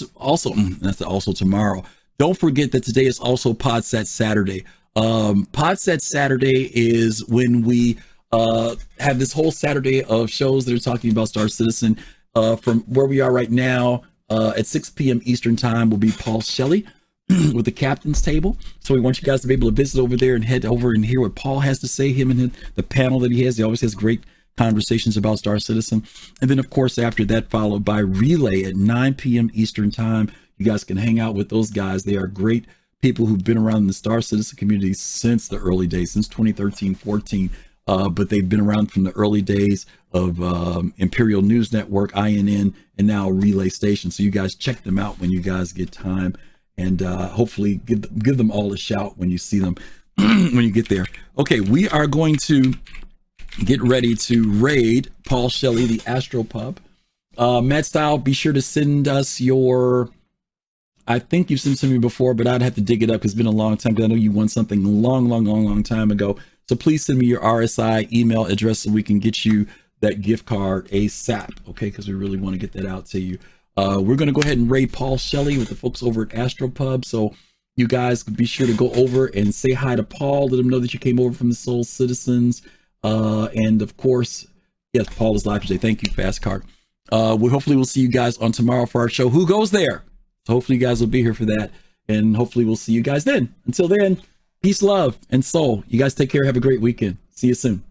tomorrow. Don't forget that today is also Podset Saturday. Podset Saturday is when we have this whole Saturday of shows that are talking about Star Citizen. From where we are right now, at 6 p.m. Eastern time will be Paul Shelley with the Captain's Table. So we want you guys to be able to visit over there and head over and hear what Paul has to say. Him and the panel that he has. He always has great conversations about Star Citizen. And then, of course, after that, followed by Relay at 9 p.m. Eastern time. You guys can hang out with those guys. They are great people who've been around the Star Citizen community since the early days, since 2013-14. But they've been around from the early days of Imperial News Network, INN, and now Relay Station. So you guys check them out when you guys get time, and hopefully give them all a shout when you see them when you get there. Okay, we are going to get ready to raid Paul Shelley, the Astropub. Matt Style, be sure to send us your... I think you've sent it to me before, but I'd have to dig it up because it's been a long time, because I know you won something a long time ago. So please send me your RSI email address so we can get you that gift card ASAP, okay? Because we really want to get that out to you. We're going to go ahead and raid Paul Shelley with the folks over at Astropub. So you guys be sure to go over and say hi to Paul. Let him know that you came over from the Soul Citizens. And of course, yes, Paul is live today. Thank you, Fast Card. Hopefully we'll see you guys on tomorrow for our show. Who Goes There? So hopefully you guys will be here for that. And hopefully we'll see you guys then. Until then, peace, love, and soul. You guys take care. Have a great weekend. See you soon.